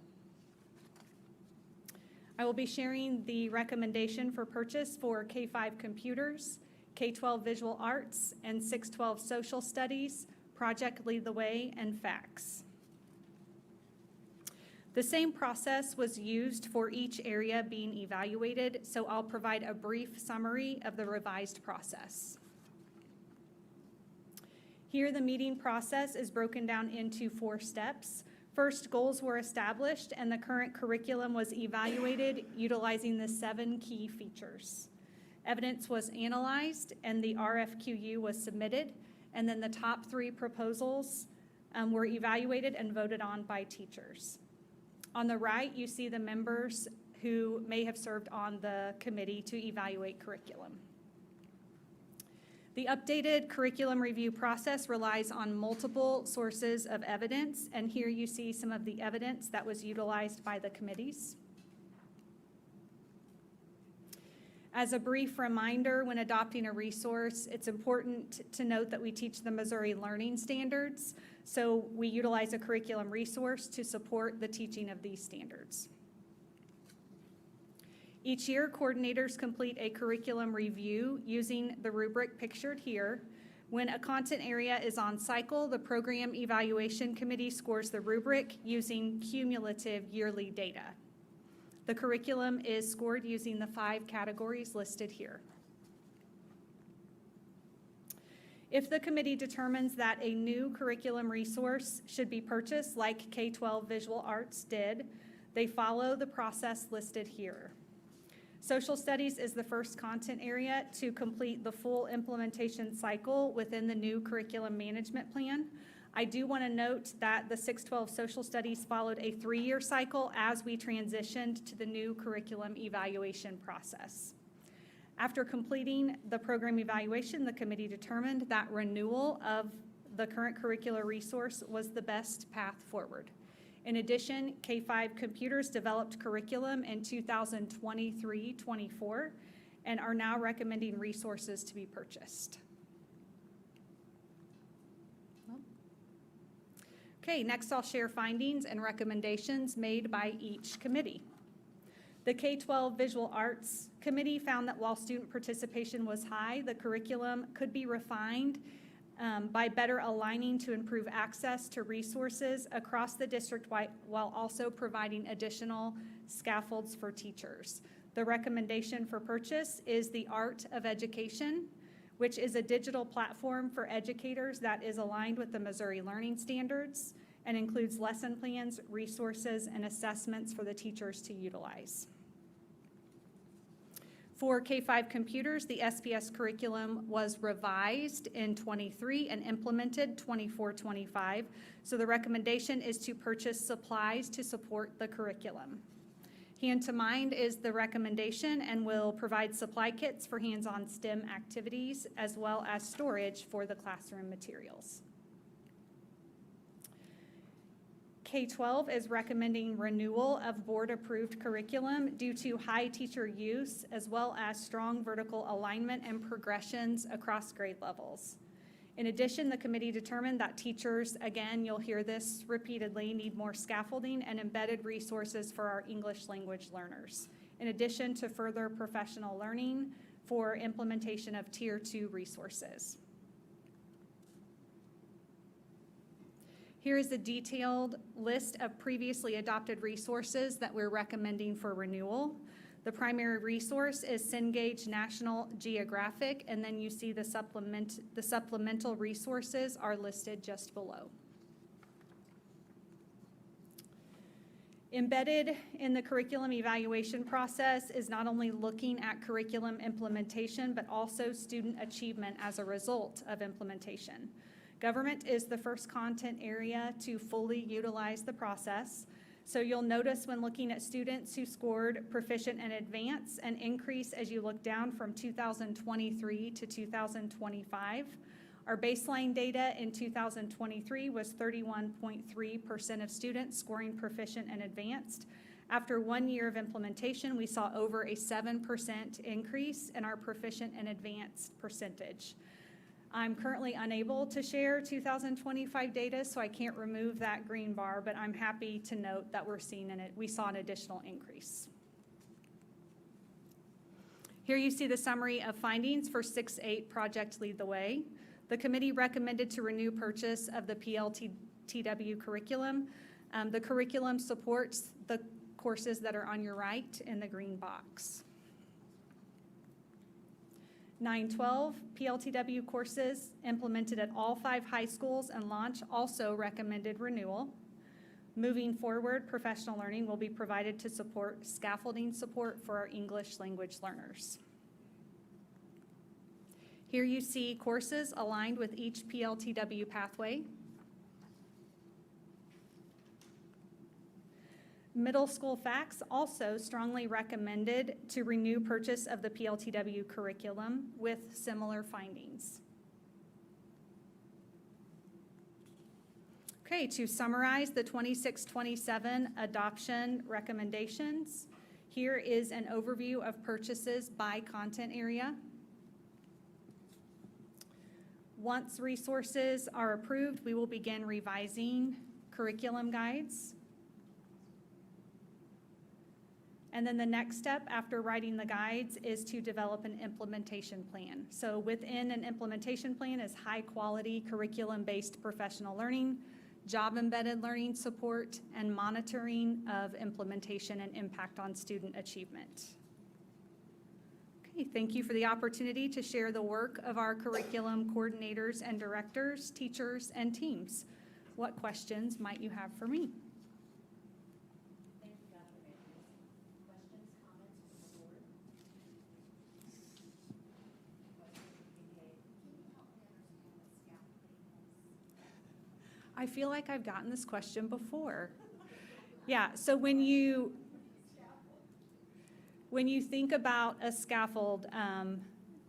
I will be sharing the recommendation for purchase for K-5 computers, K-12 visual arts, and 6-12 social studies, Project Lead the Way, and FACS. The same process was used for each area being evaluated, so I'll provide a brief summary of the revised process. Here, the meeting process is broken down into 4 steps. First, goals were established and the current curriculum was evaluated utilizing the 7 key features. Evidence was analyzed and the RFQU was submitted, and then the top 3 proposals were evaluated and voted on by teachers. On the right, you see the members who may have served on the committee to evaluate curriculum. The updated curriculum review process relies on multiple sources of evidence, and here you see some of the evidence that was utilized by the committees. As a brief reminder, when adopting a resource, it's important to note that we teach the Missouri Learning Standards, so we utilize a curriculum resource to support the teaching of these standards. Each year, coordinators complete a curriculum review using the rubric pictured here. When a content area is on cycle, the Program Evaluation Committee scores the rubric using cumulative yearly data. The curriculum is scored using the 5 categories listed here. If the committee determines that a new curriculum resource should be purchased, like K-12 Visual Arts did, they follow the process listed here. Social studies is the first content area to complete the full implementation cycle within the new curriculum management plan. I do want to note that the 612 social studies followed a 3-year cycle as we transitioned to the new curriculum evaluation process. After completing the program evaluation, the committee determined that renewal of the current curricular resource was the best path forward. In addition, K-5 Computers developed curriculum in 2023-24 and are now recommending resources to be purchased. Okay, next I'll share findings and recommendations made by each committee. The K-12 Visual Arts Committee found that while student participation was high, the curriculum could be refined by better aligning to improve access to resources across the district while also providing additional scaffolds for teachers. The recommendation for purchase is the Art of Education, which is a digital platform for educators that is aligned with the Missouri Learning Standards and includes lesson plans, resources, and assessments for the teachers to utilize. For K-5 Computers, the SPS curriculum was revised in 23 and implemented 24-25. So the recommendation is to purchase supplies to support the curriculum. Hand to Mind is the recommendation and will provide supply kits for hands-on STEM activities as well as storage for the classroom materials. K-12 is recommending renewal of board-approved curriculum due to high teacher use as well as strong vertical alignment and progressions across grade levels. In addition, the committee determined that teachers, again, you'll hear this repeatedly, need more scaffolding and embedded resources for our English language learners, in addition to further professional learning for implementation of Tier 2 resources. Here is a detailed list of previously adopted resources that we're recommending for renewal. The primary resource is Cengage National Geographic, and then you see the supplemental resources are listed just below. Embedded in the curriculum evaluation process is not only looking at curriculum implementation, but also student achievement as a result of implementation. Government is the first content area to fully utilize the process. So you'll notice when looking at students who scored proficient and advanced, an increase as you look down from 2023 to 2025. Our baseline data in 2023 was 31.3% of students scoring proficient and advanced. After 1 year of implementation, we saw over a 7% increase in our proficient and advanced percentage. I'm currently unable to share 2025 data, so I can't remove that green bar, but I'm happy to note that we saw an additional increase. Here you see the summary of findings for 6-8 Project Lead the Way. The committee recommended to renew purchase of the PLTW curriculum. The curriculum supports the courses that are on your right in the green box. 9-12 PLTW courses implemented at all 5 high schools and launch also recommended renewal. Moving forward, professional learning will be provided to support scaffolding support for our English language learners. Here you see courses aligned with each PLTW pathway. Middle school FACS also strongly recommended to renew purchase of the PLTW curriculum with similar findings. Okay, to summarize the 26-27 adoption recommendations, here is an overview of purchases by content area. Once resources are approved, we will begin revising curriculum guides. And then the next step after writing the guides is to develop an implementation plan. So within an implementation plan is high-quality curriculum-based professional learning, job-embedded learning support, and monitoring of implementation and impact on student achievement. Okay, thank you for the opportunity to share the work of our curriculum coordinators and directors, teachers, and teams. What questions might you have for me? I feel like I've gotten this question before. Yeah, so when you think about a scaffold,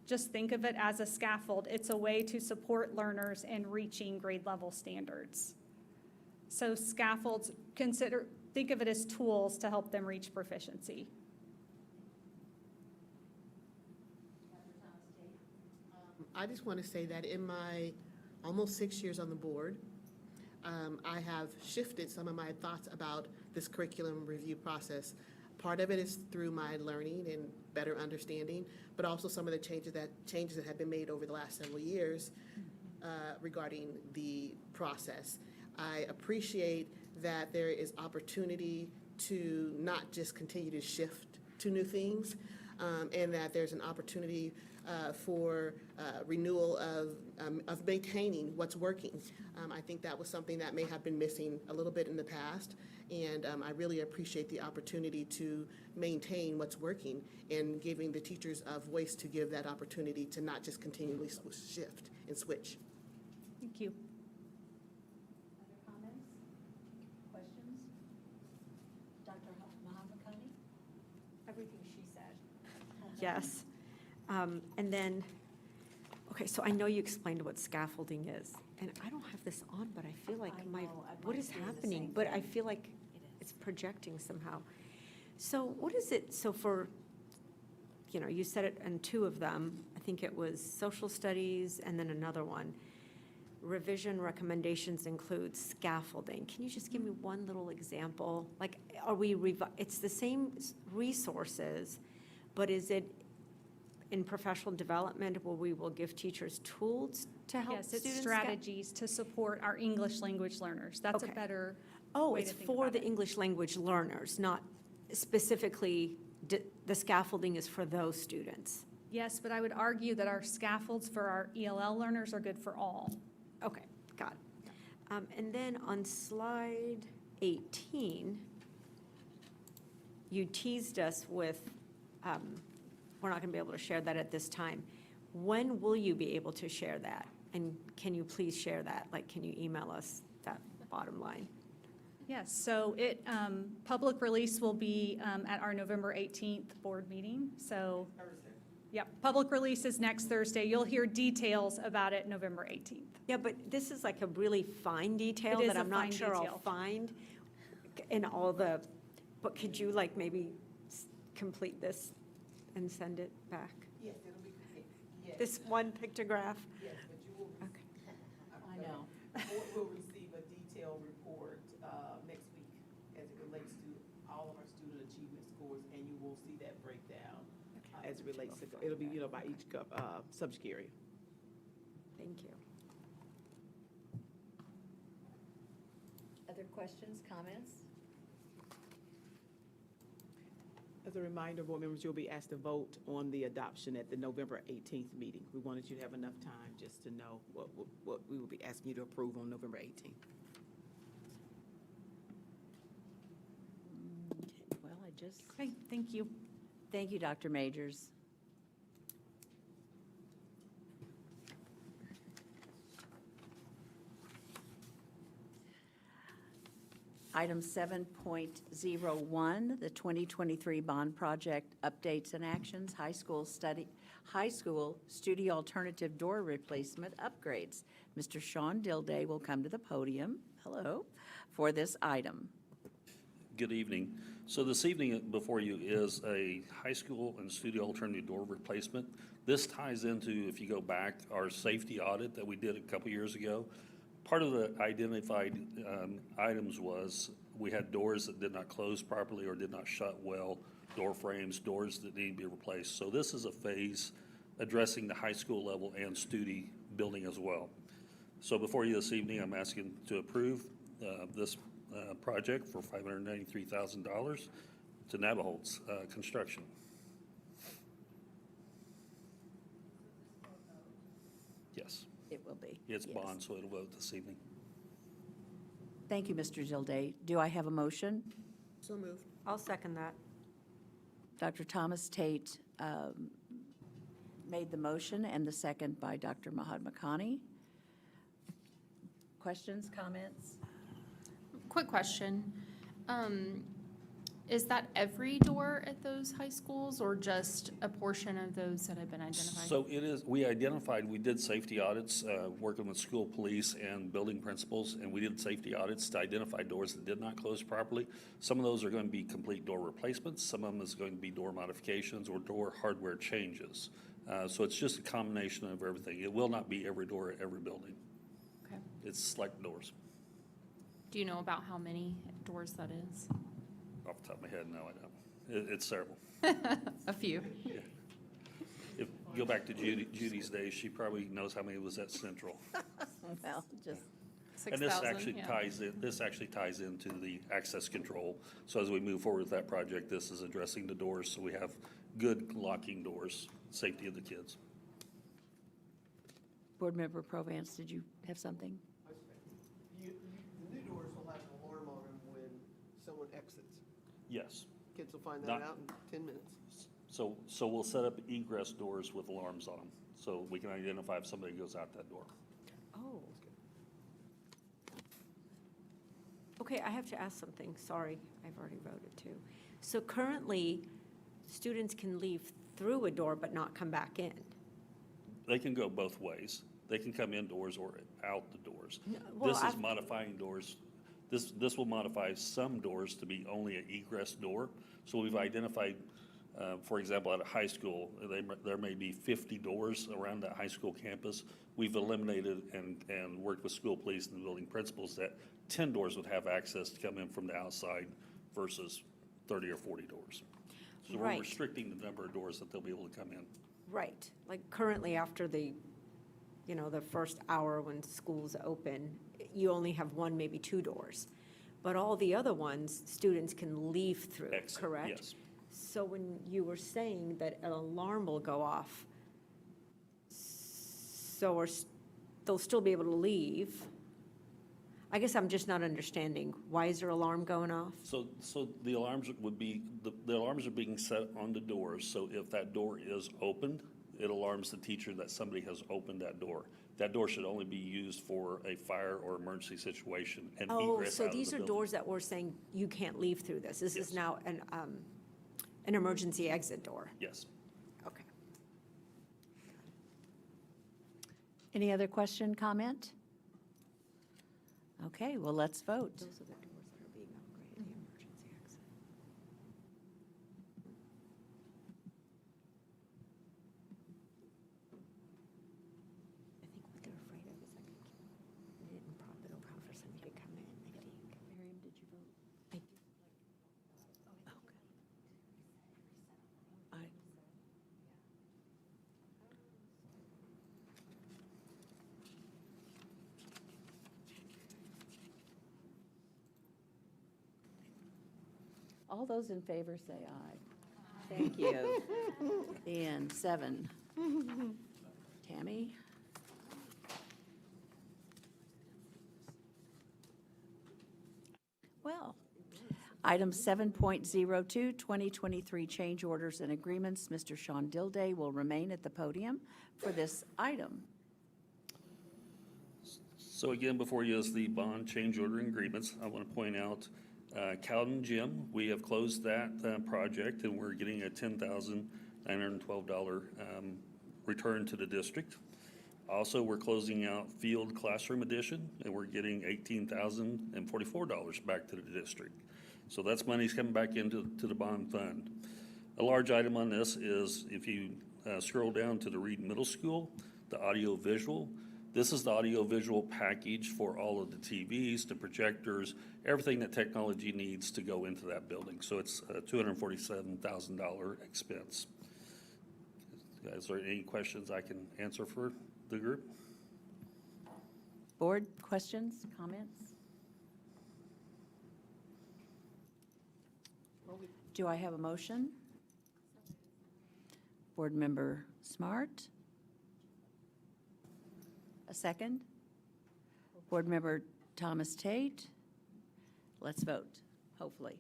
just think of it as a scaffold. It's a way to support learners in reaching grade level standards. So scaffolds, think of it as tools to help them reach proficiency. I just want to say that in my almost 6 years on the board, I have shifted some of my thoughts about this curriculum review process. Part of it is through my learning and better understanding, but also some of the changes that have been made over the last several years regarding the process. I appreciate that there is opportunity to not just continue to shift to new things, and that there's an opportunity for renewal of maintaining what's working. I think that was something that may have been missing a little bit in the past, and I really appreciate the opportunity to maintain what's working and giving the teachers a voice to give that opportunity to not just continually shift and switch. Thank you. Other comments? Questions? Dr. Mahamakani? Everything she said. Yes. And then, okay, so I know you explained what scaffolding is, and I don't have this on, but I feel like what is happening? But I feel like it's projecting somehow. So what is it, so for, you said it in two of them, I think it was social studies and then another one. Revision recommendations include scaffolding. Can you just give me one little example? Like, it's the same resources, but is it in professional development where we will give teachers tools to help Yes, students? it's strategies to support our English language learners. That's a Okay. better Oh, way it's to think for about the it. English language learners, not specifically, the scaffolding is for those students. Yes, but I would argue that our scaffolds for our ELL learners are good for all. Okay, got it. And then on slide 18, you teased us with, we're not going to be able to share that at this time. When will you be able to share that? And can you please share that? Like, can you email us that bottom line? Yes, so public release will be at our November 18th board meeting, so. Thursday. Yep, public release is next Thursday. You'll hear details about it November 18th. Yeah, but this is like a really fine detail It is that a I'm not fine sure I'll detail. find in all the, but could you like maybe complete this and send it back? Yes, it'll be, yes, This one pictograph? yes, but you will, Okay. I know. will receive a detailed report next week as it relates to all of our student achievement scores, and you will see that breakdown as it relates to, it'll be, by each subject area. Thank you. Other questions, comments? As a reminder, board members, you'll be asked to vote on the adoption at the November 18th meeting. We wanted you to have enough time just to know what we will be asking you to approve on November 18th. Okay, well, Okay, thank you. thank you, Dr. Majors. Item 7.01, the 2023 bond project updates and actions, high school study alternative door replacement upgrades. Mr. Sean Dilday will come to the podium, hello, for this item. Good evening. So this evening before you is a high school and studio alternative door replacement. This ties into, if you go back, our safety audit that we did a couple years ago. Part of the identified items was we had doors that did not close properly or did not shut well, door frames, doors that need to be replaced. So this is a phase addressing the high school level and studi building as well. So before you this evening, I'm asking to approve this project for $593,000 to Navajo's Construction. Yes, It will be. it's yes. bond, so it'll vote this evening. Thank you, Mr. Dilday. Do I have a motion? So moved. I'll second that. Dr. Thomas Tate made the motion and the second by Dr. Mahatma Khani. questions, comments? Quick question. Is that every door at those high schools or just a portion of those that have been identified? So it is, we did safety audits, working with school police and building principals, and we did safety audits to identify doors that did not close properly. Some of those are going to be complete door replacements, some of them is going to be door modifications or door hardware changes. So it's just a combination of everything. It will not be every door at every building. Okay. It's select doors. Do you know about how many doors that is? Off the top of my head, no, I don't. It's several. A few. If you go back to Judy's days, she probably knows how many was at Central. Well, just, And this 6,000, actually yeah. this actually ties into the access control. So as we move forward with that project, this is addressing the doors, so we have good locking doors, safety of the kids. Board Member Provance, did you have something? The new doors will have an alarm on them when someone exits. Yes. Kids will find that Not- out in 10 minutes. So we'll set up egress doors with alarms on them, so we can identify if somebody goes out that door. Oh. Okay, I have to ask something. Sorry, I've already wrote it too. So currently, students can leave through a door but not come back in. They can go both ways. They can come indoors or out the doors. well, This is I've- modifying doors. This will modify some doors to be only an egress door. So we've identified, for example, at a high school, there may be 50 doors around that high school campus. We've eliminated and worked with school police and the building principals that 10 doors would have access to come in from the outside versus 30 or 40 doors. So we're Right. restricting the number of doors that they'll be able to come in. Right, like currently after the first hour when school's open, you only have one, maybe two doors. But all the other ones, students can leave through, Exit, correct? yes. So when you were saying that an alarm will go off, so they'll still be able to leave? I guess I'm just not understanding. Why is there an alarm going off? So the alarms would be, the alarms are being set on the doors, so if that door is opened, it alarms the teacher that somebody has opened that door. That door should only be used for a fire or emergency situation and Oh, egress so out of the these are building. doors that we're saying you can't leave through this. This is Yes. now an emergency exit door. Yes. Okay. Any other question, comment? Okay, well, let's vote. Those are the doors that are being upgraded, the emergency exit. I think what they're afraid of is like, they didn't prop it open for somebody to come in, I think. Miriam, did you vote? I All those in favor say aye. Thank you. The end, 7. Tammy? Well, item 7.02, 2023 change orders and agreements. Mr. Sean Dilday will remain at the podium for this item. So again, before you is the bond change order agreements. I want to point out Cowden Gym, we have closed that project and we're getting a $10,912 return to the district. Also, we're closing out Field Classroom Edition and we're getting $18,044 back to the district. So that's money's coming back into the bond fund. A large item on this is if you scroll down to the Reed Middle School, the audio visual. This is the audio-visual package for all of the TVs, the projectors, everything that technology needs to go into that building. So it's a $247,000 expense. Guys, are there any questions I can answer for the group? Board, questions, comments? Do I have a motion? Board Member Smart? A second? Board Member Thomas Tate? Let's vote, hopefully.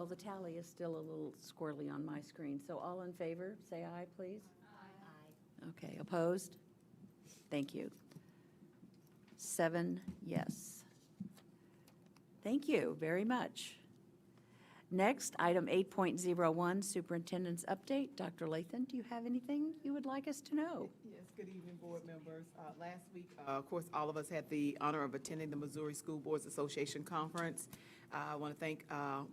Well, the tally is still a little squirrely on my screen, so all in favor, say aye, please. Aye. Okay, opposed? Thank you. 7 yes. Thank you very much. Next, item 8.01, Superintendent's Update. Dr. Lathan, do you have anything you would like us to know? Yes, good evening, board members. Last week, of course, all of us had the honor of attending the Missouri School Boards Association Conference. I want to thank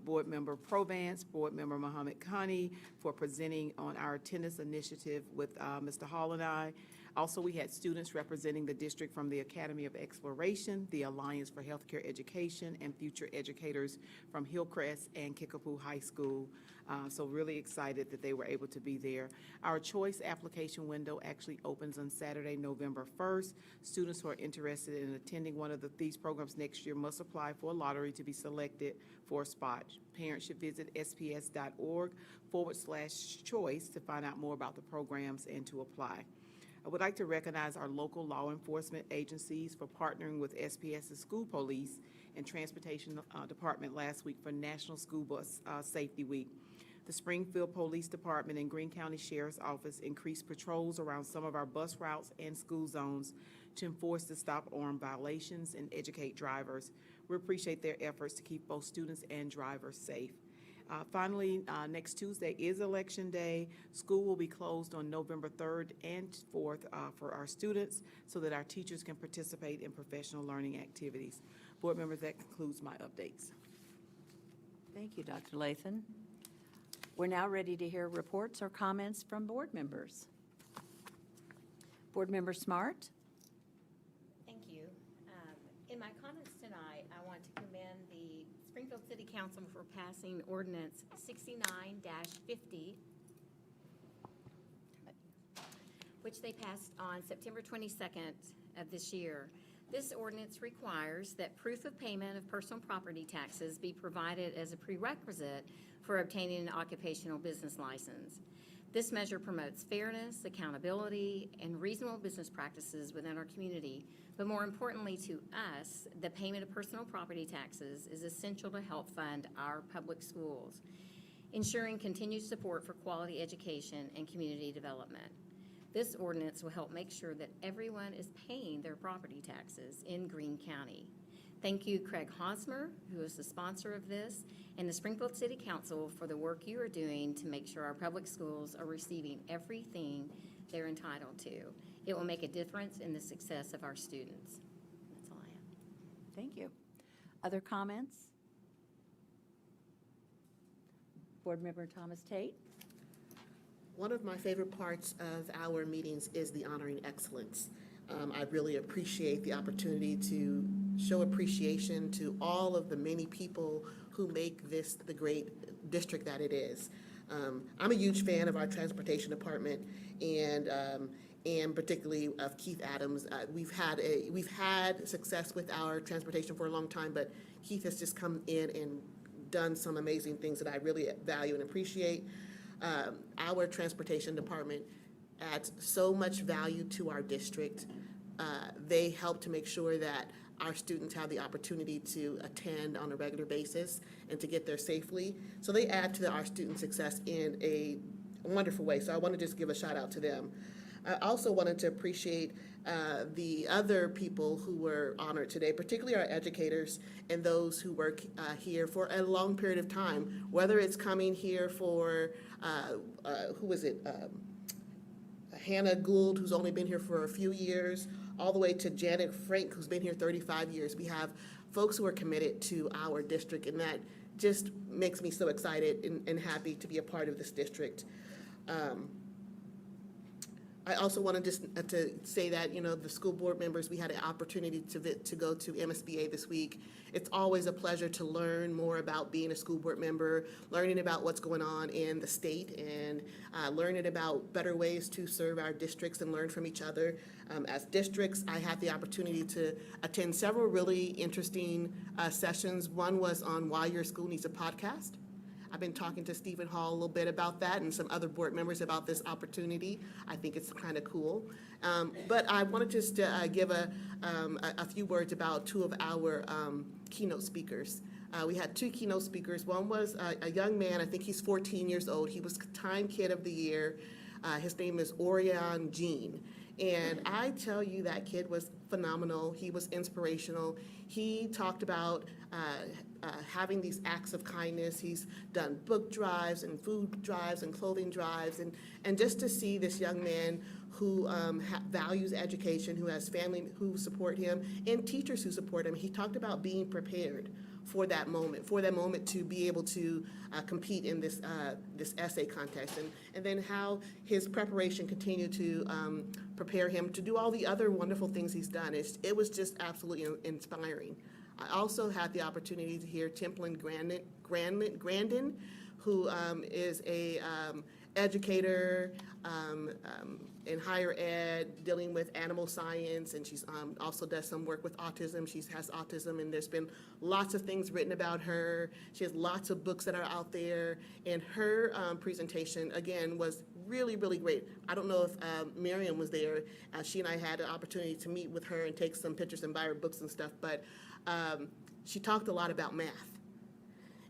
Board Member Provance, Board Member Muhammad Khani for presenting on our attendance initiative with Mr. Hall and I. Also, we had students representing the district from the Academy of Exploration, the Alliance for Healthcare Education, and future educators from Hillcrest and Kickapoo High School. So really excited that they were able to be there. Our choice application window actually opens on Saturday, November 1st. Students who are interested in attending one of these programs next year must apply for a lottery to be selected for a spot. Parents should visit sps.org/choice to find out more about the programs and to apply. I would like to recognize our local law enforcement agencies for partnering with SPS's School Police and Transportation Department last week for National School Bus Safety Week. The Springfield Police Department and Greene County Sheriff's Office increased patrols around some of our bus routes and school zones to enforce the stop arm violations and educate drivers. We appreciate their efforts to keep both students and drivers safe. Finally, next Tuesday is Election Day. School will be closed on November 3rd and 4th for our students so that our teachers can participate in professional learning activities. Board members, that concludes my updates. Thank you, Dr. Lathan. We're now ready to hear reports or comments from board members. Board Member Smart? Thank you. In my comments tonight, I want to commend the Springfield City Council for passing Ordinance 69-50, which they passed on September 22nd of this year. This ordinance requires that proof of payment of personal property taxes be provided as a prerequisite for obtaining an occupational business license. This measure promotes fairness, accountability, and reasonable business practices within our community. But more importantly to us, the payment of personal property taxes is essential to help fund our public schools, ensuring continued support for quality education and community development. This ordinance will help make sure that everyone is paying their property taxes in Greene County. Thank you, Craig Hosmer, who is the sponsor of this, and the Springfield City Council for the work you are doing to make sure our public schools are receiving everything they're entitled to. It will make a difference in the success of our students. That's all I have. Thank you. Other comments? Board Member Thomas Tate? One of my favorite parts of our meetings is the honoring excellence. I really appreciate the opportunity to show appreciation to all of the many people who make this the great district that it is. I'm a huge fan of our transportation department and particularly of Keith Adams. We've had success with our transportation for a long time, but Keith has just come in and done some amazing things that I really value and appreciate. Our transportation department adds so much value to our district. They help to make sure that our students have the opportunity to attend on a regular basis and to get there safely. So they add to our student success in a wonderful way. So I want to just give a shout out to them. I also wanted to appreciate the other people who were honored today, particularly our educators and those who work here for a long period of time, whether it's coming here for, Hannah Gould, who's only been here for a few years, all the way to Janet Frank, who's been here 35 years. We have folks who are committed to our district, and that just makes me so excited and happy to be a part of this district. I also wanted to say that, the school board members, we had an opportunity to go to MSBA this week. It's always a pleasure to learn more about being a school board member, learning about what's going on in the state, and learning about better ways to serve our districts and learn from each other. As districts, I had the opportunity to attend several really interesting sessions. One was on why your school needs a podcast. I've been talking to Stephen Hall a little bit about that and some other board members about this opportunity. I think it's kind of cool. But I wanted just to give a few words about two of our keynote speakers. We had two keynote speakers. One was a young man, I think he's 14 years old. He was Time Kid of the Year. His name is Orion Jean. And I tell you, that kid was phenomenal. He was inspirational. He talked about having these acts of kindness. He's done book drives and food drives and clothing drives. And just to see this young man who values education, who has family who support him, and teachers who support him. He talked about being prepared for that moment to be able to compete in this essay contest, and then how his preparation continued to prepare him to do all the other wonderful things he's done. It was just absolutely inspiring. I also had the opportunity to hear Templin Grandin, who is a educator in higher ed, dealing with animal science, and she's also does some work with autism. She has autism, and there's been lots of things written about her. She has lots of books that are out there, and her presentation, again, was really, really great. I don't know if Miriam was there. She and I had an opportunity to meet with her and take some pictures and buy her books and stuff, but she talked a lot about math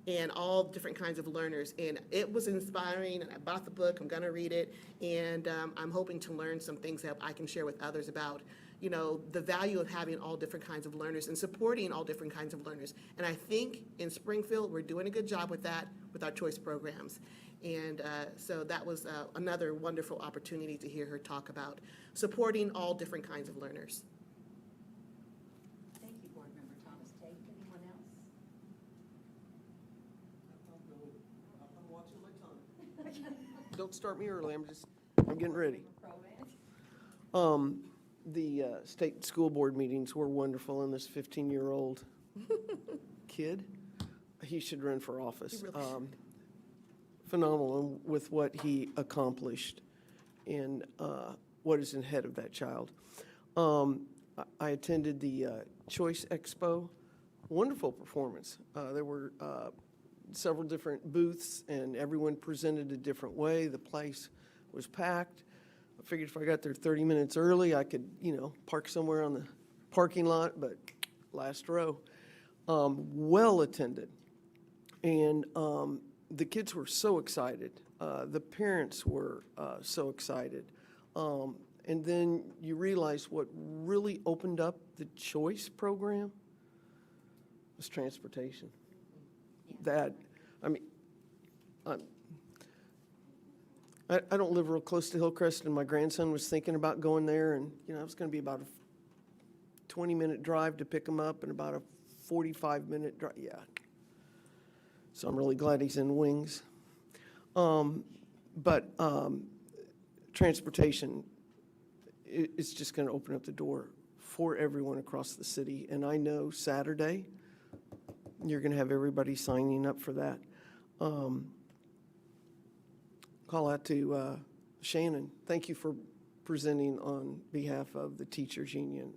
and all different kinds of learners. And it was inspiring, and I bought the book, I'm gonna read it, and I'm hoping to learn some things that I can share with others about, you know, the value of having all different kinds of learners and supporting all different kinds of learners. And I think in Springfield, we're doing a good job with that, with our choice programs. And so that was another wonderful opportunity to hear her talk about supporting all different kinds of learners. Thank you, Board Member Thomas Tate. Anyone else? I'm watching my time. Don't start me early, I'm getting ready. The state school board meetings were wonderful, and this 15-year-old kid, he should run for office. Phenomenal with what he accomplished and what is ahead of that child. I attended the Choice Expo. Wonderful performance. There were several different booths, and everyone presented a different way. The place was packed. I figured if I got there 30 minutes early, I could, you know, park somewhere on the parking lot, but last row. Well attended. And the kids were so excited. The parents were so excited. And then you realize what really opened up the choice program was transportation. That, I mean, I don't live real close to Hillcrest, and my grandson was thinking about going there, and, you know, it was going to be about a 20-minute drive to pick him up and about a 45-minute drive. Yeah. So I'm really glad he's in Wings. But transportation is just going to open up the door for everyone across the city. And I know Saturday, you're going to have everybody signing up for that. Call out to Shannon. Thank you for presenting on behalf of the teachers union.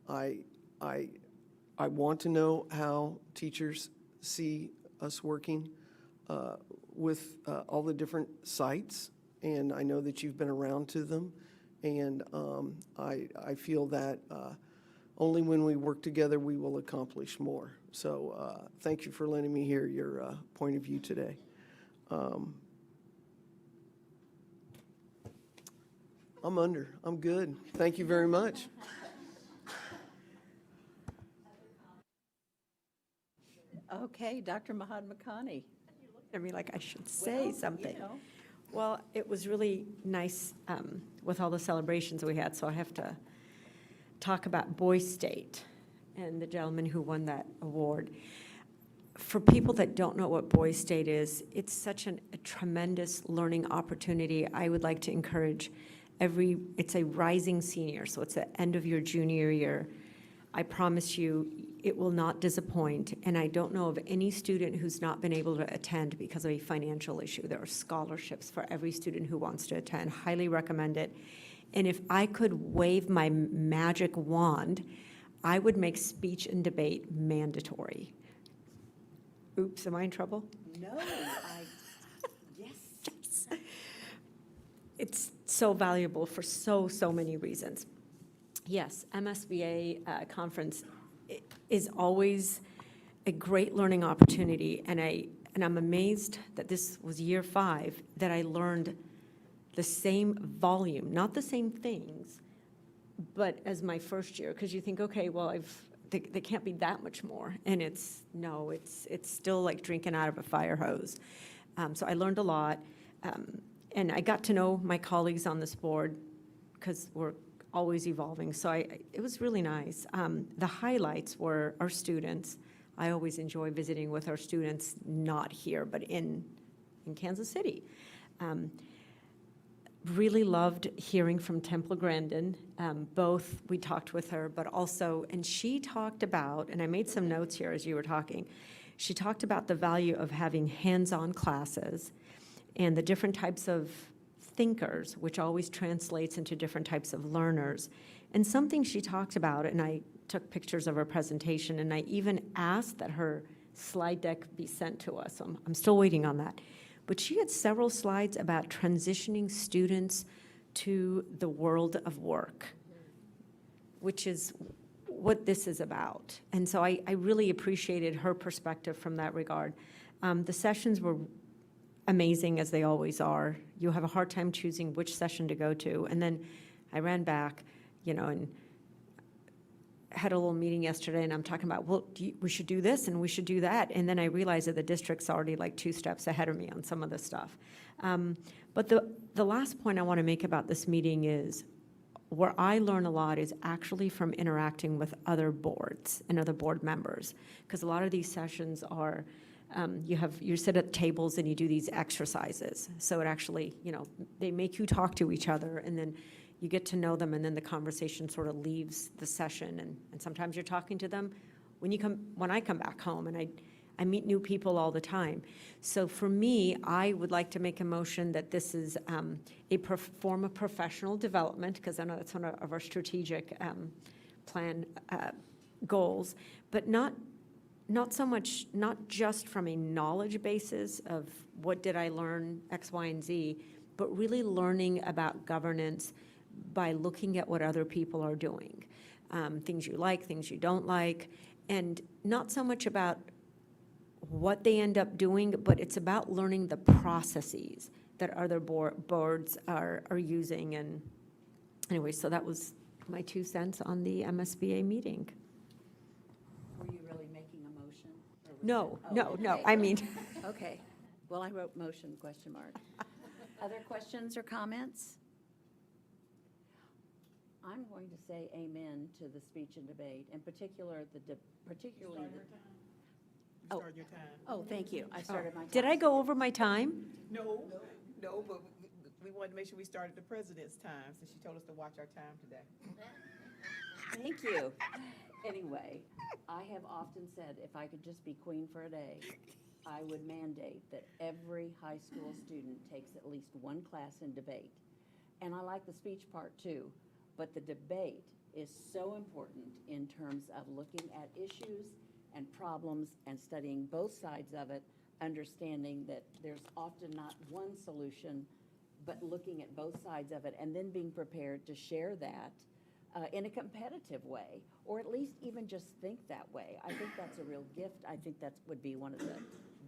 I want to know how teachers see us working with all the different sites, and I know that you've been around to them, and I feel that only when we work together we will accomplish more. So thank you for letting me hear your point of view today. I'm good. Thank you very much. Okay, Dr. Mahatma Makhani. I mean, like I should say Well, something. you know. Well, it was really nice with all the celebrations we had, so I have to talk about Boys State and the gentleman who won that award. For people that don't know what Boys State is, it's such a tremendous learning opportunity. I would like to encourage it's a rising senior, so it's the end of your junior year. I promise you, it will not disappoint, and I don't know of any student who's not been able to attend because of a financial issue. There are scholarships for every student who wants to attend. Highly recommend it. And if I could wave my magic wand, I would make speech and debate mandatory. Oops, am I in trouble? No, yes. It's so valuable for so many reasons. Yes, MSBA conference is always a great learning opportunity, and I'm amazed that this was year 5, that I learned the same volume, not the same things, but as my first year, because you think, okay, well, they can't be that much more, and it's still like drinking out of a fire hose. So I learned a lot, and I got to know my colleagues on this board, because we're always evolving, so it was really nice. The highlights were our students. I always enjoy visiting with our students, not here, but in Kansas City. Really loved hearing from Temple Grandin. Both, we talked with her, but also, and she talked about, and I made some notes here as you were talking, she talked about the value of having hands-on classes and the different types of thinkers, which always translates into different types of learners. And something she talked about, and I took pictures of her presentation, and I even asked that her slide deck be sent to us. I'm still waiting on that. But she had several slides about transitioning students to the world of work, which is what this is about. And so I really appreciated her perspective from that regard. The sessions were amazing, as they always are. You have a hard time choosing which session to go to. And then I ran back, and had a little meeting yesterday, and I'm talking about, well, we should do this and we should do that. And then I realized that the district's already like 2 steps ahead of me on some of this stuff. But the last point I want to make about this meeting is where I learn a lot is actually from interacting with other boards and other board members. Because a lot of these sessions are, you sit at tables and you do these exercises. So it actually, they make you talk to each other, and then you get to know them, and then the conversation sort of leaves the session. And sometimes you're talking to them when I come back home, and I meet new people all the time. So for me, I would like to make a motion that this is a form of professional development, because I know that's one of our strategic plan goals, but not so much, not just from a knowledge basis of what did I learn, X, Y, and Z, but really learning about governance by looking at what other people are doing, things you like, things you don't like, and not so much about what they end up doing, but it's about learning the processes that other boards are using. And anyway, so that was my 2 cents on the MSBA meeting. Were you really making a motion? No, Okay. I mean. Okay, well, I wrote motion, question mark. Other questions or comments? I'm going to say amen to the speech and debate, in particularly particularly. You started your time. Oh, thank you, I started my time. Did I go over my time? No, but we wanted to make sure we started the president's time, since she told us to watch our time today. Thank you. Anyway, I have often said if I could just be queen for a day, I would mandate that every high school student takes at least 1 class in debate. And I like the speech part too, but the debate is so important in terms of looking at issues and problems and studying both sides of it, understanding that there's often not one solution, but looking at both sides of it and then being prepared to share that in a competitive way, or at least even just think that way. I think that's a real gift. I think that would be one of the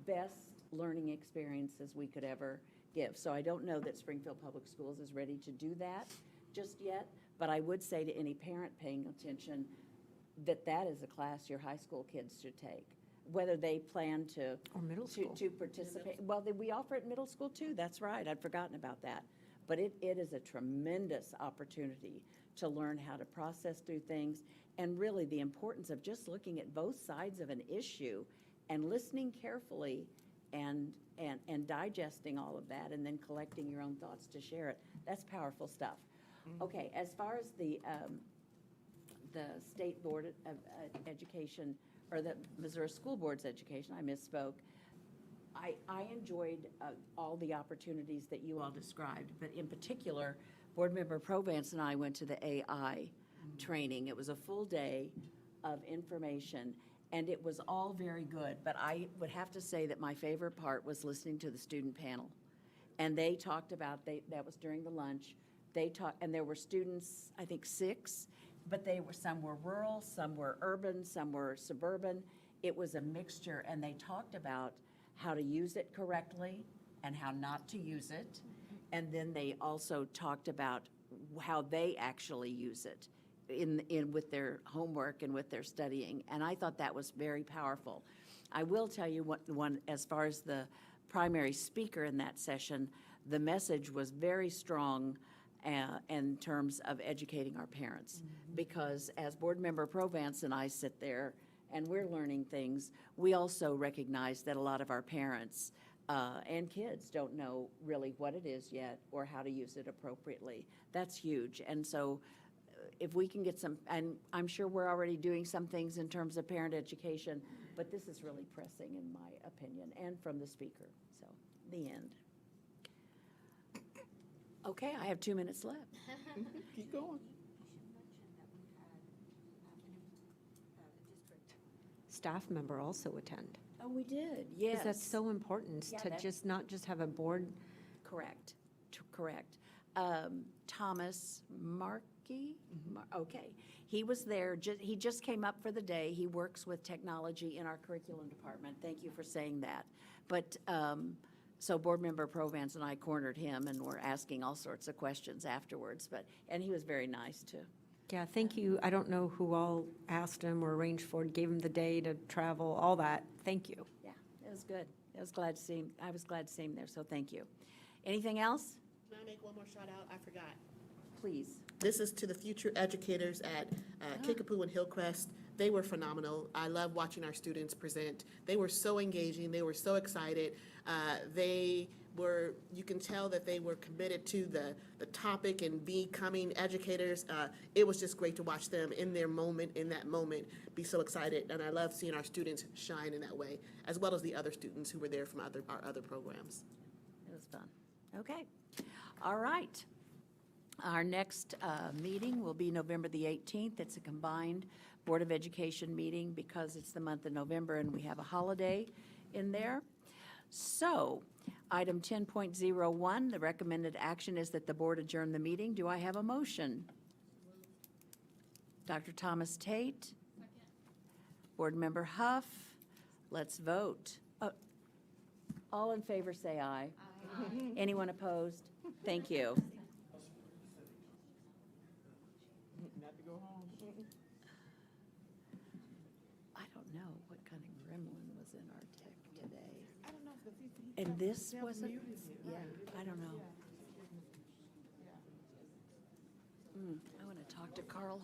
best learning experiences we could ever give. So I don't know that Springfield Public Schools is ready to do that just yet, but I would say to any parent paying attention that that is a class your high school kids should take, whether they plan to. Or middle school. To participate. Well, we offer it middle school too, that's right, I'd forgotten about that. But it is a tremendous opportunity to learn how to process through things, and really the importance of just looking at both sides of an issue and listening carefully and digesting all of that, and then collecting your own thoughts to share it. That's powerful stuff. Okay, as far as the State Board of Education, or the Missouri School Board's education, I misspoke. I enjoyed all the opportunities that you all described, but in particular, Board Member Provance and I went to the AI training. It was a full day of information, and it was all very good, but I would have to say that my favorite part was listening to the student panel. And they talked about, that was during the lunch, they talked, and there were students, I think 6, but some were rural, some were urban, some were suburban, it was a mixture, and they talked about how to use it correctly and how not to use it. And then they also talked about how they actually use it with their homework and with their studying. And I thought that was very powerful. I will tell you as far as the primary speaker in that session, the message was very strong in terms of educating our parents. Because as Board Member Provance and I sit there and we're learning things, we also recognize that a lot of our parents and kids don't know really what it is yet or how to use it appropriately. That's huge. And so if we can get some, and I'm sure we're already doing some things in terms of parent education, but this is really pressing in my opinion and from the speaker. So, the end. Okay, I have 2 minutes left. Keep going. Staff member also attend. Oh, we did, yes. Because that's so important Yeah, to that- just not just have a board. Correct, correct. Thomas Markey, okay. He was there, he just came up for the day. He works with technology in our curriculum department. Thank you for saying that. But, so Board Member Provance and I cornered him and were asking all sorts of questions afterwards, and he was very nice too. Yeah, thank you. I don't know who all asked him or arranged for it, gave him the day to travel, all that. Thank you. Yeah, it was good. I was glad to see him there, so thank you. Anything else? Can I make one more shout out? I forgot. Please. This is to the future educators at Kickapoo and Hillcrest. They were phenomenal. I love watching our students present. They were so engaging. They were so excited. You can tell that they were committed to the topic and becoming educators. It was just great to watch them in that moment, be so excited. And I love seeing our students shine in that way, as well as the other students who were there from our other programs. It was fun. Okay. All right. Our next meeting will be November the 18th. It's a combined Board of Education meeting because it's the month of November and we have a holiday in there. So, item 10.01, the recommended action is that the board adjourn the meeting. Do I have a motion? Dr. Thomas Tate? Second. Board Member Huff? Let's vote. All in favor say aye. Aye. Anyone opposed? Thank you. Not to go home. I don't know what kind of gremlin was in our tech today. I don't know, because he. And this he wasn't, muted him. yeah, I don't know. I want to talk to Carl